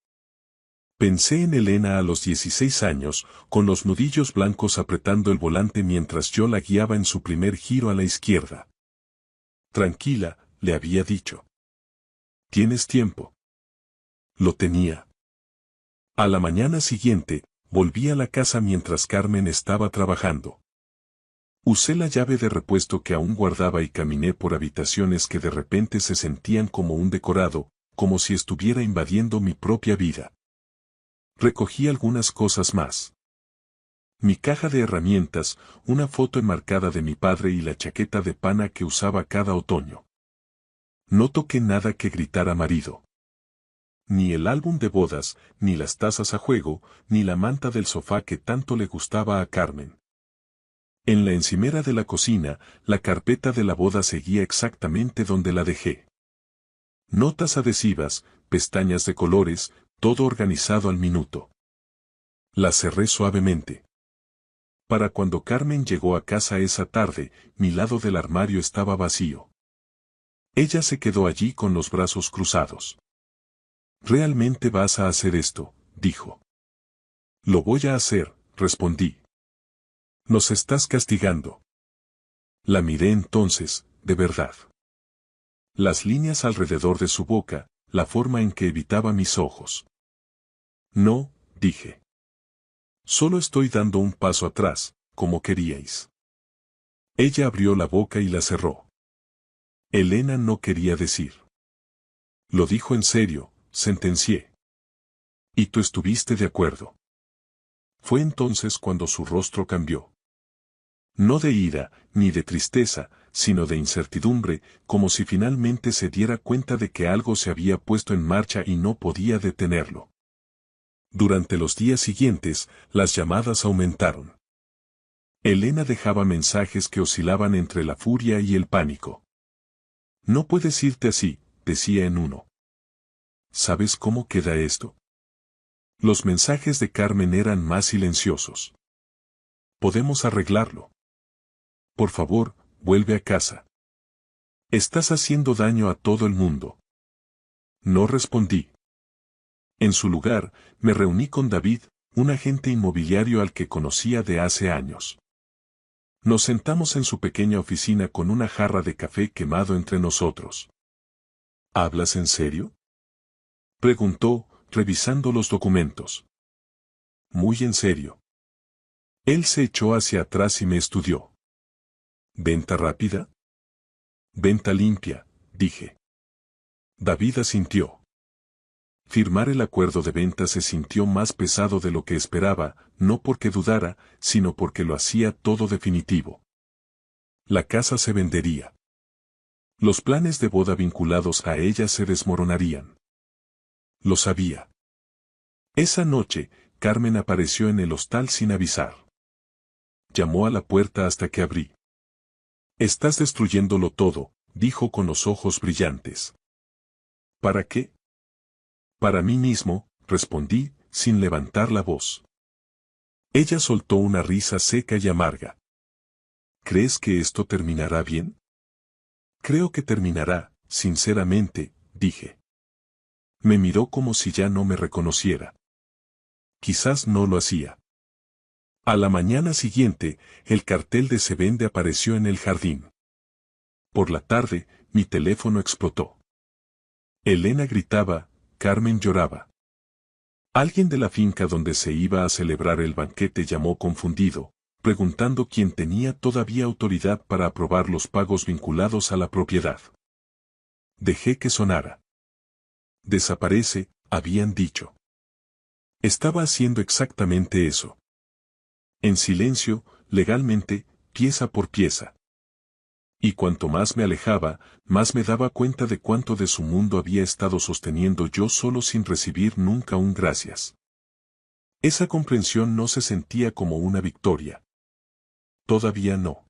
Pensé en Elena a los 16 años, con los nudillos blancos apretando el volante mientras yo la guiaba en su primer giro a la izquierda. Tranquila, le había dicho. ¿Tienes tiempo? Lo tenía. A la mañana siguiente, volví a la casa mientras Carmen estaba trabajando. Usé la llave de repuesto que aún guardaba y caminé por habitaciones que de repente se sentían como un decorado, como si estuviera invadiendo mi propia vida. Recogí algunas cosas más. Mi caja de herramientas, una foto enmarcada de mi padre y la chaqueta de pana que usaba cada otoño. No toqué nada que gritara marido. Ni el álbum de bodas, ni las tazas a juego, ni la manta del sofá que tanto le gustaba a Carmen. En la encimera de la cocina, la carpeta de la boda seguía exactamente donde la dejé. Notas adhesivas, pestañas de colores, todo organizado al minuto. La cerré suavemente. Para cuando Carmen llegó a casa esa tarde, mi lado del armario estaba vacío. Ella se quedó allí con los brazos cruzados. ¿Realmente vas a hacer esto?, dijo. Lo voy a hacer, respondí. Nos estás castigando. La miré entonces, de verdad. Las líneas alrededor de su boca, la forma en que evitaba mis ojos. No, dije. Solo estoy dando un paso atrás, como queríais. Ella abrió la boca y la cerró. Elena no quería decir. Lo dijo en serio, sentencié. Y tú estuviste de acuerdo. Fue entonces cuando su rostro cambió. No de ira, ni de tristeza, sino de incertidumbre, como si finalmente se diera cuenta de que algo se había puesto en marcha y no podía detenerlo. Durante los días siguientes, las llamadas aumentaron. Elena dejaba mensajes que oscilaban entre la furia y el pánico. No puedes irte así, decía en uno. ¿Sabes cómo queda esto? Los mensajes de Carmen eran más silenciosos. Podemos arreglarlo. Por favor, vuelve a casa. Estás haciendo daño a todo el mundo. No respondí. En su lugar, me reuní con David, un agente inmobiliario al que conocía de hace años. Nos sentamos en su pequeña oficina con una jarra de café quemado entre nosotros. ¿Hablas en serio?, preguntó, revisando los documentos. Muy en serio. Él se echó hacia atrás y me estudió. ¿Venta rápida? Venta limpia, dije. David asintió. Firmar el acuerdo de venta se sintió más pesado de lo que esperaba, no porque dudara, sino porque lo hacía todo definitivo. La casa se vendería. Los planes de boda vinculados a ella se desmoronarían. Lo sabía. Esa noche, Carmen apareció en el hostal sin avisar. Llamó a la puerta hasta que abrí. Estás destruyéndolo todo, dijo con los ojos brillantes. ¿Para qué? Para mí mismo, respondí, sin levantar la voz. Ella soltó una risa seca y amarga. ¿Crees que esto terminará bien? Creo que terminará, sinceramente, dije. Me miró como si ya no me reconociera. Quizás no lo hacía. A la mañana siguiente, el cartel de Se vende apareció en el jardín. Por la tarde, mi teléfono explotó. Elena gritaba, Carmen lloraba. Alguien de la finca donde se iba a celebrar el banquete llamó confundido, preguntando quién tenía todavía autoridad para aprobar los pagos vinculados a la propiedad. Dejé que sonara. Desaparece, habían dicho. Estaba haciendo exactamente eso. En silencio, legalmente, pieza por pieza. Y cuanto más me alejaba, más me daba cuenta de cuánto de su mundo había estado sosteniendo yo solo sin recibir nunca un gracias. Esa comprensión no se sentía como una victoria. Todavía no.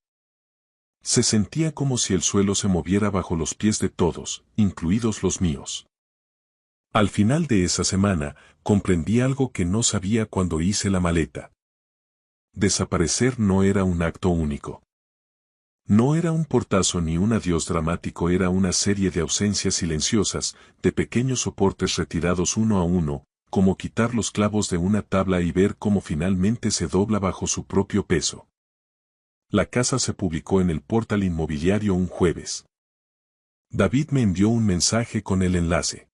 Se sentía como si el suelo se moviera bajo los pies de todos, incluidos los míos. Al final de esa semana, comprendí algo que no sabía cuando hice la maleta. Desaparecer no era un acto único. No era un portazo ni un adiós dramático, era una serie de ausencias silenciosas, de pequeños soportes retirados uno a uno, como quitar los clavos de una tabla y ver cómo finalmente se dobla bajo su propio peso. La casa se publicó en el portal inmobiliario un jueves. David me envió un mensaje con el enlace.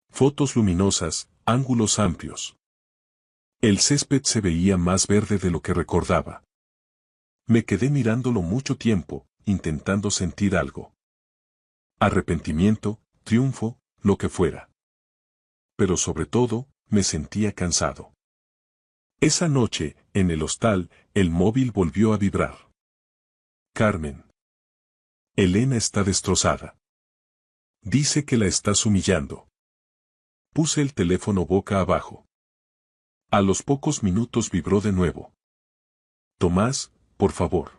Fotos luminosas, ángulos amplios. El césped se veía más verde de lo que recordaba. Me quedé mirándolo mucho tiempo, intentando sentir algo. Arrepentimiento, triunfo, lo que fuera. Pero sobre todo, me sentía cansado. Esa noche, en el hostal, el móvil volvió a vibrar. Carmen. Elena está destrozada. Dice que la estás humillando. Puse el teléfono boca abajo. A los pocos minutos vibró de nuevo. Tomás, por favor.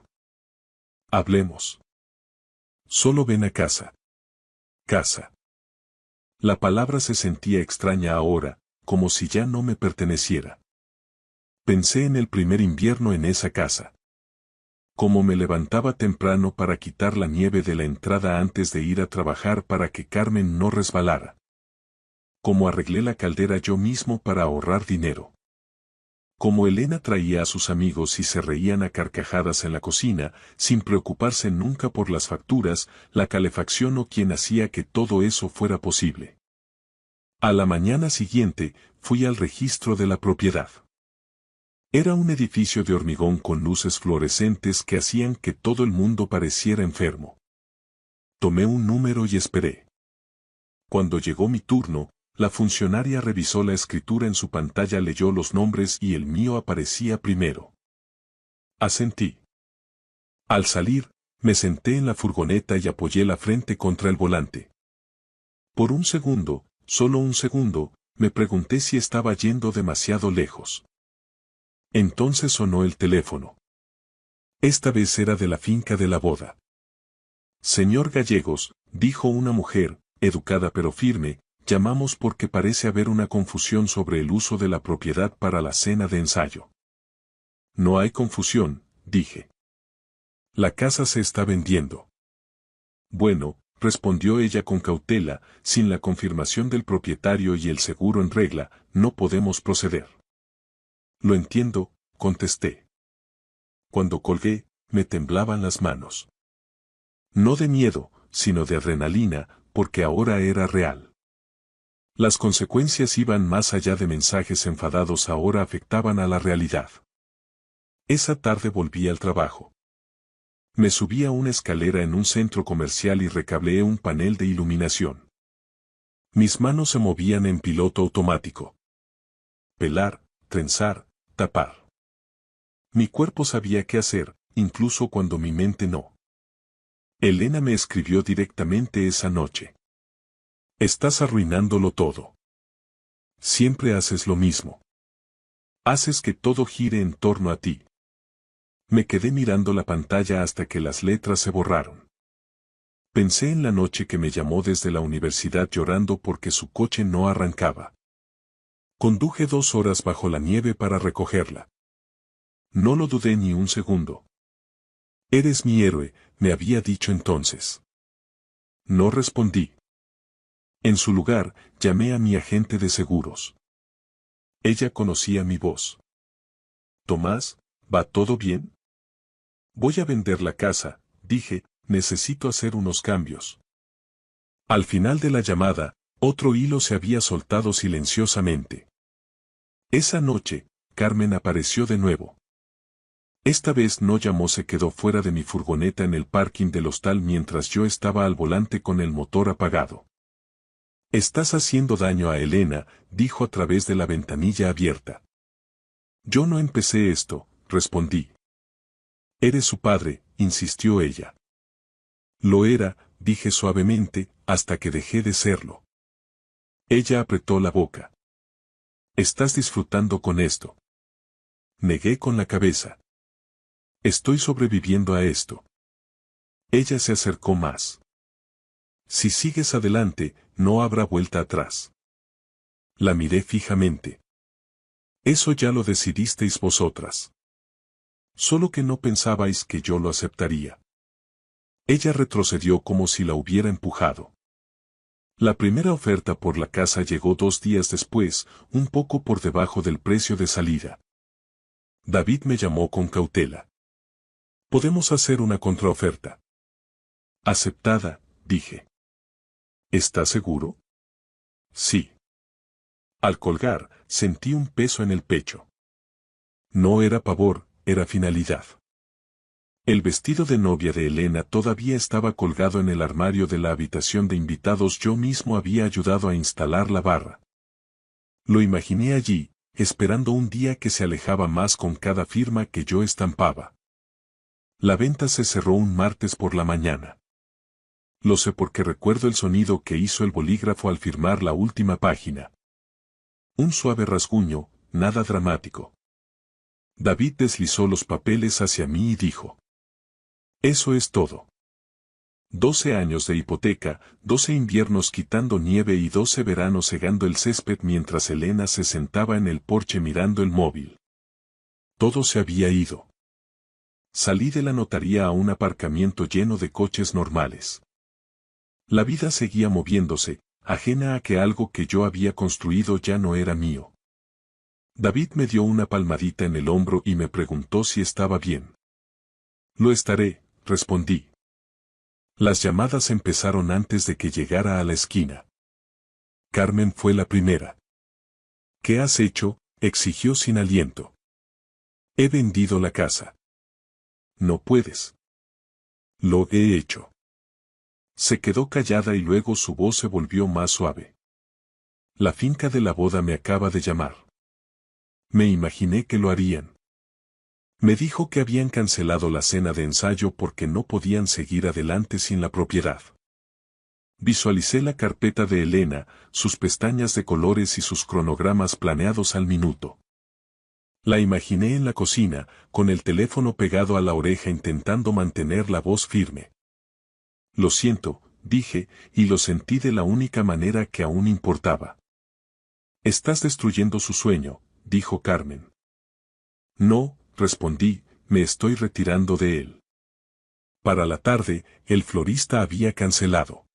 Hablemos. Solo ven a casa. Casa. La palabra se sentía extraña ahora, como si ya no me perteneciera. Pensé en el primer invierno en esa casa. Cómo me levantaba temprano para quitar la nieve de la entrada antes de ir a trabajar para que Carmen no resbalara. Cómo arreglé la caldera yo mismo para ahorrar dinero. Como Elena traía a sus amigos y se reían a carcajadas en la cocina, sin preocuparse nunca por las facturas, la calefacción o quien hacía que todo eso fuera posible. A la mañana siguiente, fui al registro de la propiedad. Era un edificio de hormigón con luces fluorescentes que hacían que todo el mundo pareciera enfermo. Tomé un número y esperé. Cuando llegó mi turno, la funcionaria revisó la escritura en su pantalla, leyó los nombres y el mío aparecía primero. Asentí. Al salir, me senté en la furgoneta y apoyé la frente contra el volante. Por un segundo, solo un segundo, me pregunté si estaba yendo demasiado lejos. Entonces sonó el teléfono. Esta vez era de la finca de la boda. Señor Gallegos, dijo una mujer, educada pero firme, llamamos porque parece haber una confusión sobre el uso de la propiedad para la cena de ensayo. No hay confusión, dije. La casa se está vendiendo. Bueno, respondió ella con cautela, sin la confirmación del propietario y el seguro en regla, no podemos proceder. Lo entiendo, contesté. Cuando colgué, me temblaban las manos. No de miedo, sino de adrenalina, porque ahora era real. Las consecuencias iban más allá de mensajes enfadados, ahora afectaban a la realidad. Esa tarde volví al trabajo. Me subí a una escalera en un centro comercial y recableé un panel de iluminación. Mis manos se movían en piloto automático. Pelar, trenzar, tapar. Mi cuerpo sabía qué hacer, incluso cuando mi mente no. Elena me escribió directamente esa noche. Estás arruinándolo todo. Siempre haces lo mismo. Haces que todo gire en torno a ti. Me quedé mirando la pantalla hasta que las letras se borraron. Pensé en la noche que me llamó desde la universidad llorando porque su coche no arrancaba. Conduje 2 horas bajo la nieve para recogerla. No lo dudé ni un segundo. Eres mi héroe, me había dicho entonces. No respondí. En su lugar, llamé a mi agente de seguros. Ella conocía mi voz. Tomás, ¿va todo bien? Voy a vender la casa, dije, necesito hacer unos cambios. Al final de la llamada, otro hilo se había soltado silenciosamente. Esa noche, Carmen apareció de nuevo. Esta vez no llamó, se quedó fuera de mi furgoneta en el parking del hostal mientras yo estaba al volante con el motor apagado. Estás haciendo daño a Elena, dijo a través de la ventanilla abierta. Yo no empecé esto, respondí. Eres su padre, insistió ella. Lo era, dije suavemente, hasta que dejé de serlo. Ella apretó la boca. ¿Estás disfrutando con esto? Negué con la cabeza. Estoy sobreviviendo a esto. Ella se acercó más. Si sigues adelante, no habrá vuelta atrás. La miré fijamente. Eso ya lo decidisteis vosotras. Solo que no pensabais que yo lo aceptaría. Ella retrocedió como si la hubiera empujado. La primera oferta por la casa llegó 2 días después, un poco por debajo del precio de salida. David me llamó con cautela. Podemos hacer una contraoferta. Aceptada, dije. ¿Estás seguro? Sí. Al colgar, sentí un peso en el pecho. No era pavor, era finalidad. El vestido de novia de Elena todavía estaba colgado en el armario de la habitación de invitados. Yo mismo había ayudado a instalar la barra. Lo imaginé allí, esperando un día que se alejaba más con cada firma que yo estampaba. La venta se cerró un martes por la mañana. Lo sé porque recuerdo el sonido que hizo el bolígrafo al firmar la última página. Un suave rasguño, nada dramático. David deslizó los papeles hacia mí y dijo: Eso es todo. 12 años de hipoteca, 12 inviernos quitando nieve y 12 veranos segando el césped mientras Elena se sentaba en el porche mirando el móvil. Todo se había ido. Salí de la notaría a un aparcamiento lleno de coches normales. La vida seguía moviéndose, ajena a que algo que yo había construido ya no era mío. David me dio una palmadita en el hombro y me preguntó si estaba bien. Lo estaré, respondí. Las llamadas empezaron antes de que llegara a la esquina. Carmen fue la primera. ¿Qué has hecho?, exigió sin aliento. He vendido la casa. No puedes. Lo he hecho. Se quedó callada y luego su voz se volvió más suave. La finca de la boda me acaba de llamar. Me imaginé que lo harían. Me dijo que habían cancelado la cena de ensayo porque no podían seguir adelante sin la propiedad. Visualicé la carpeta de Elena, sus pestañas de colores y sus cronogramas planeados al minuto. La imaginé en la cocina, con el teléfono pegado a la oreja intentando mantener la voz firme. Lo siento, dije, y lo sentí de la única manera que aún importaba. Estás destruyendo su sueño, dijo Carmen. No, respondí, me estoy retirando de él. Para la tarde, el florista había cancelado.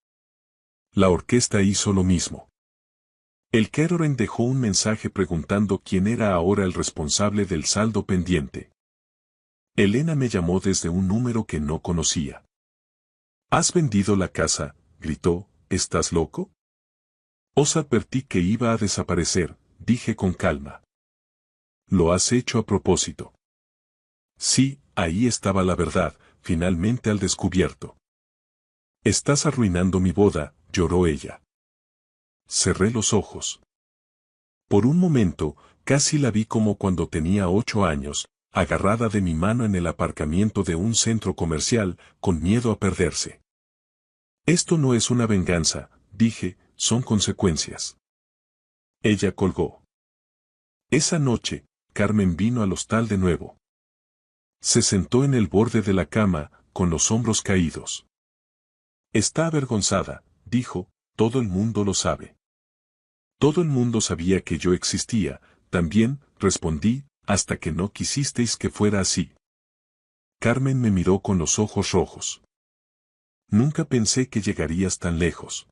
La orquesta hizo lo mismo. El catering dejó un mensaje preguntando quién era ahora el responsable del saldo pendiente. Elena me llamó desde un número que no conocía. ¿Has vendido la casa?, gritó, ¿estás loco? Os advertí que iba a desaparecer, dije con calma. Lo has hecho a propósito. Sí, ahí estaba la verdad, finalmente al descubierto. Estás arruinando mi boda, lloró ella. Cerré los ojos. Por un momento, casi la vi como cuando tenía 8 años, agarrada de mi mano en el aparcamiento de un centro comercial, con miedo a perderse. Esto no es una venganza, dije, son consecuencias. Ella colgó. Esa noche, Carmen vino al hostal de nuevo. Se sentó en el borde de la cama, con los hombros caídos. Está avergonzada, dijo, todo el mundo lo sabe. Todo el mundo sabía que yo existía, también, respondí, hasta que no quisisteis que fuera así. Carmen me miró con los ojos rojos. Nunca pensé que llegarías tan lejos.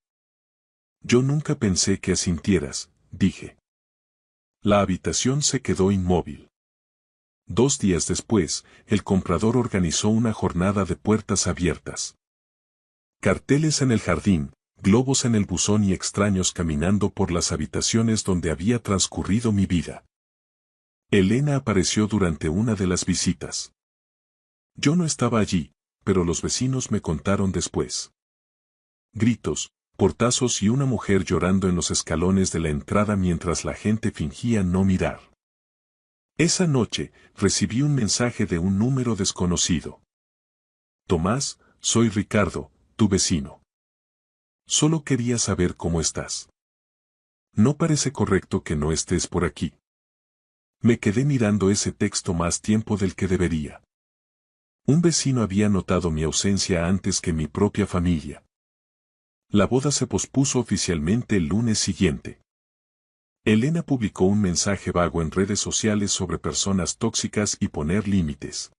Yo nunca pensé que asintieras, dije. La habitación se quedó inmóvil. 2 días después, el comprador organizó una jornada de puertas abiertas. Carteles en el jardín, globos en el buzón y extraños caminando por las habitaciones donde había transcurrido mi vida. Elena apareció durante una de las visitas. Yo no estaba allí, pero los vecinos me contaron después. Gritos, portazos y una mujer llorando en los escalones de la entrada mientras la gente fingía no mirar. Esa noche, recibí un mensaje de un número desconocido. Tomás, soy Ricardo, tu vecino. Solo quería saber cómo estás. No parece correcto que no estés por aquí. Me quedé mirando ese texto más tiempo del que debería. Un vecino había notado mi ausencia antes que mi propia familia. La boda se pospuso oficialmente el lunes siguiente. Elena publicó un mensaje vago en redes sociales sobre personas tóxicas y poner límites.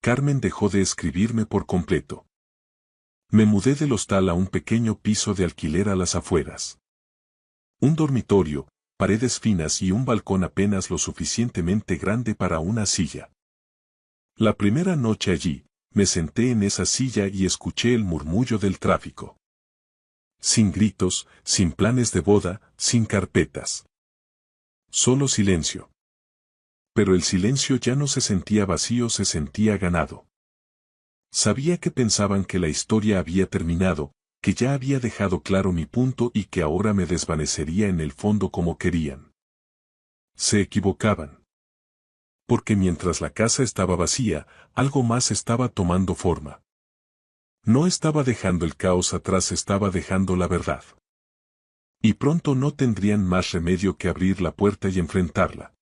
Carmen dejó de escribirme por completo. Me mudé del hostal a un pequeño piso de alquiler a las afueras. Un dormitorio, paredes finas y un balcón apenas lo suficientemente grande para una silla. La primera noche allí, me senté en esa silla y escuché el murmullo del tráfico. Sin gritos, sin planes de boda, sin carpetas. Solo silencio. Pero el silencio ya no se sentía vacío, se sentía ganado. Sabía que pensaban que la historia había terminado, que ya había dejado claro mi punto y que ahora me desvanecería en el fondo como querían. Se equivocaban. Porque mientras la casa estaba vacía, algo más estaba tomando forma. No estaba dejando el caos atrás, estaba dejando la verdad. Y pronto no tendrían más remedio que abrir la puerta y enfrentarla.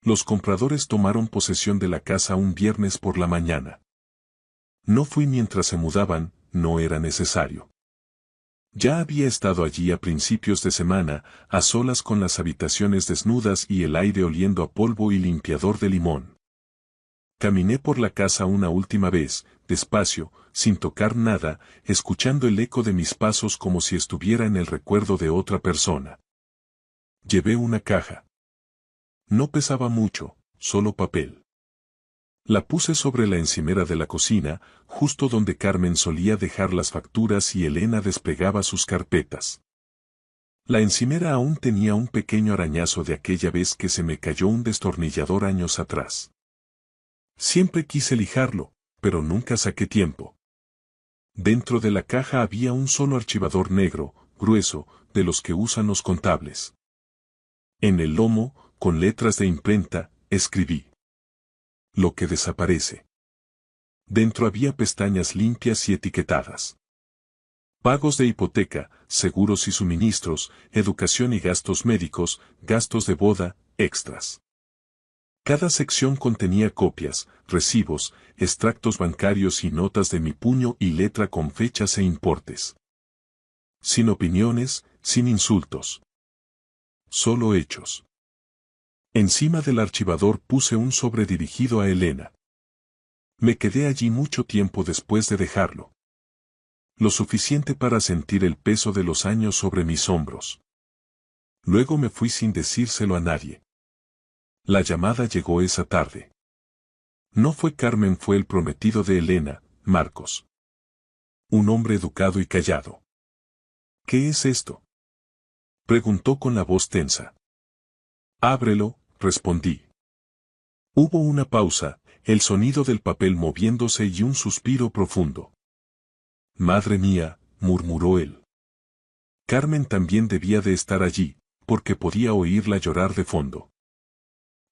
Los compradores tomaron posesión de la casa un viernes por la mañana. No fui mientras se mudaban, no era necesario. Ya había estado allí a principios de semana, a solas con las habitaciones desnudas y el aire oliendo a polvo y limpiador de limón. Caminé por la casa una última vez, despacio, sin tocar nada, escuchando el eco de mis pasos como si estuviera en el recuerdo de otra persona. Llevé una caja. No pesaba mucho, solo papel. La puse sobre la encimera de la cocina, justo donde Carmen solía dejar las facturas y Elena desplegaba sus carpetas. La encimera aún tenía un pequeño arañazo de aquella vez que se me cayó un destornillador años atrás. Siempre quise lijarlo, pero nunca saqué tiempo. Dentro de la caja había un solo archivador negro, grueso, de los que usan los contables. En el lomo, con letras de imprenta, escribí: lo que desaparece. Dentro había pestañas limpias y etiquetadas. Pagos de hipoteca, seguros y suministros, educación y gastos médicos, gastos de boda, extras. Cada sección contenía copias, recibos, extractos bancarios y notas de mi puño y letra con fechas e importes. Sin opiniones, sin insultos. Solo hechos. Encima del archivador puse un sobre dirigido a Elena. Me quedé allí mucho tiempo después de dejarlo. Lo suficiente para sentir el peso de los años sobre mis hombros. Luego me fui sin decírselo a nadie. La llamada llegó esa tarde. No fue Carmen, fue el prometido de Elena, Marcos. Un hombre educado y callado. ¿Qué es esto?, preguntó con la voz tensa. Ábrelo, respondí. Hubo una pausa, el sonido del papel moviéndose y un suspiro profundo. Madre mía, murmuró él. Carmen también debía de estar allí, porque podía oírla llorar de fondo.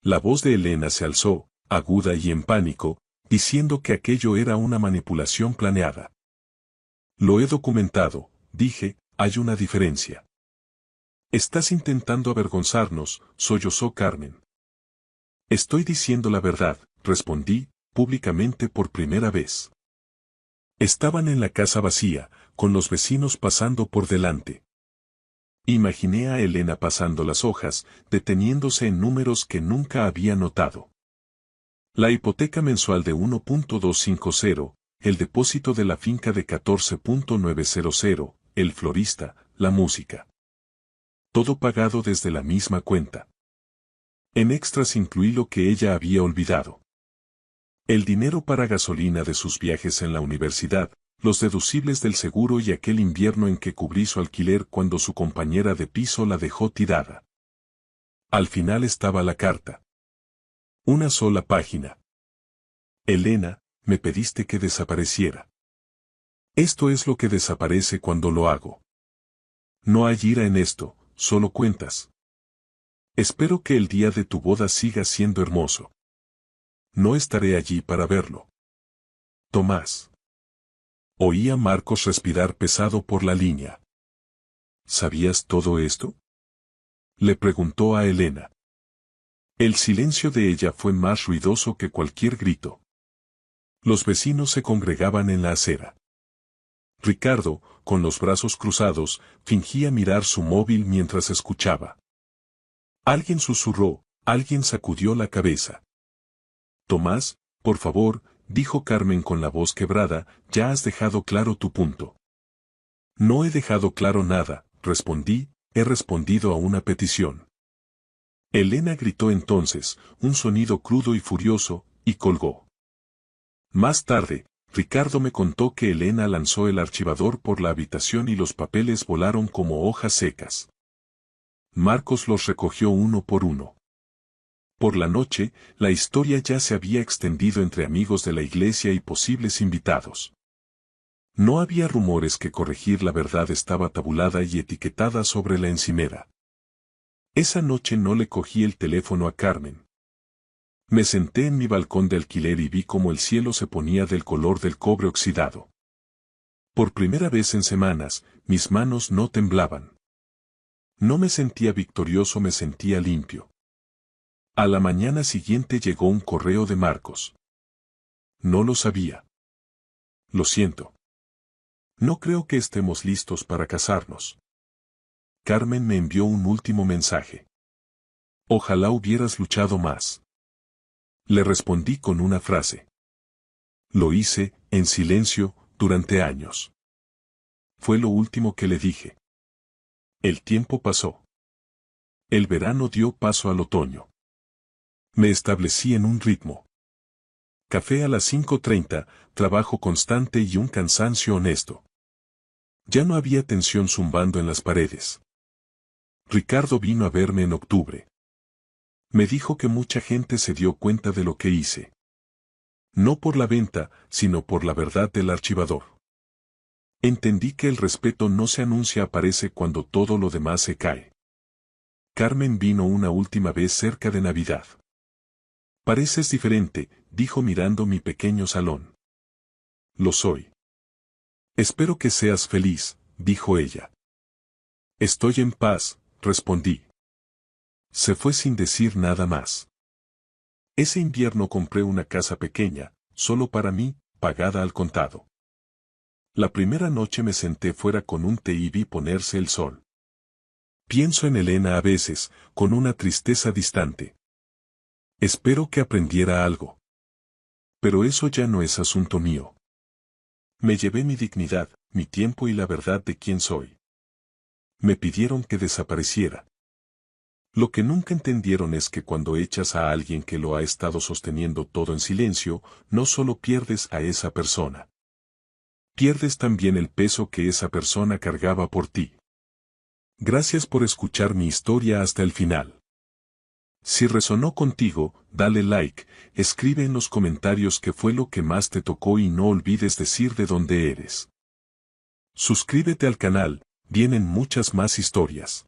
La voz de Elena se alzó, aguda y en pánico, diciendo que aquello era una manipulación planeada. Lo he documentado, dije, hay una diferencia. Estás intentando avergonzarnos, sollozó Carmen. Estoy diciendo la verdad, respondí, públicamente por primera vez. Estaban en la casa vacía, con los vecinos pasando por delante. Imaginé a Elena pasando las hojas, deteniéndose en números que nunca había notado. La hipoteca mensual de 1.250, el depósito de la finca de 14.900, el florista, la música. Todo pagado desde la misma cuenta. En extras incluí lo que ella había olvidado. El dinero para gasolina de sus viajes en la universidad, los deducibles del seguro y aquel invierno en que cubrí su alquiler cuando su compañera de piso la dejó tirada. Al final estaba la carta. Una sola página. Elena, me pediste que desapareciera. Esto es lo que desaparece cuando lo hago. No hay ira en esto, solo cuentas. Espero que el día de tu boda siga siendo hermoso. No estaré allí para verlo. Tomás. Oí a Marcos respirar pesado por la línea. ¿Sabías todo esto?, le preguntó a Elena. El silencio de ella fue más ruidoso que cualquier grito. Los vecinos se congregaban en la acera. Ricardo, con los brazos cruzados, fingía mirar su móvil mientras escuchaba. Alguien susurró, alguien sacudió la cabeza. Tomás, por favor, dijo Carmen con la voz quebrada, ya has dejado claro tu punto. No he dejado claro nada, respondí, he respondido a una petición. Elena gritó entonces, un sonido crudo y furioso, y colgó. Más tarde, Ricardo me contó que Elena lanzó el archivador por la habitación y los papeles volaron como hojas secas. Marcos los recogió uno por uno. Por la noche, la historia ya se había extendido entre amigos de la iglesia y posibles invitados. No había rumores que corregir, la verdad estaba tabulada y etiquetada sobre la encimera. Esa noche no le cogí el teléfono a Carmen. Me senté en mi balcón de alquiler y vi cómo el cielo se ponía del color del cobre oxidado. Por primera vez en semanas, mis manos no temblaban. No me sentía victorioso, me sentía limpio. A la mañana siguiente llegó un correo de Marcos. No lo sabía. Lo siento. No creo que estemos listos para casarnos. Carmen me envió un último mensaje. Ojalá hubieras luchado más. Le respondí con una frase. Lo hice, en silencio, durante años. Fue lo último que le dije. El tiempo pasó. El verano dio paso al otoño. Me establecí en un ritmo. Café a las 5:30, trabajo constante y un cansancio honesto. Ya no había tensión zumbando en las paredes. Ricardo vino a verme en octubre. Me dijo que mucha gente se dio cuenta de lo que hice. No por la venta, sino por la verdad del archivador. Entendí que el respeto no se anuncia, aparece cuando todo lo demás se cae. Carmen vino una última vez cerca de Navidad. Pareces diferente, dijo mirando mi pequeño salón. Lo soy. Espero que seas feliz, dijo ella. Estoy en paz, respondí. Se fue sin decir nada más. Ese invierno compré una casa pequeña, solo para mí, pagada al contado. La primera noche me senté fuera con un té y vi ponerse el sol. Pienso en Elena a veces, con una tristeza distante. Espero que aprendiera algo. Pero eso ya no es asunto mío. Me llevé mi dignidad, mi tiempo y la verdad de quién soy. Me pidieron que desapareciera. Lo que nunca entendieron es que cuando echas a alguien que lo ha estado sosteniendo todo en silencio, no solo pierdes a esa persona. Pierdes también el peso que esa persona cargaba por ti. Gracias por escuchar mi historia hasta el final. Si resonó contigo, dale like, escribe en los comentarios qué fue lo que más te tocó y no olvides decir de dónde eres. Suscríbete al canal, vienen muchas más historias.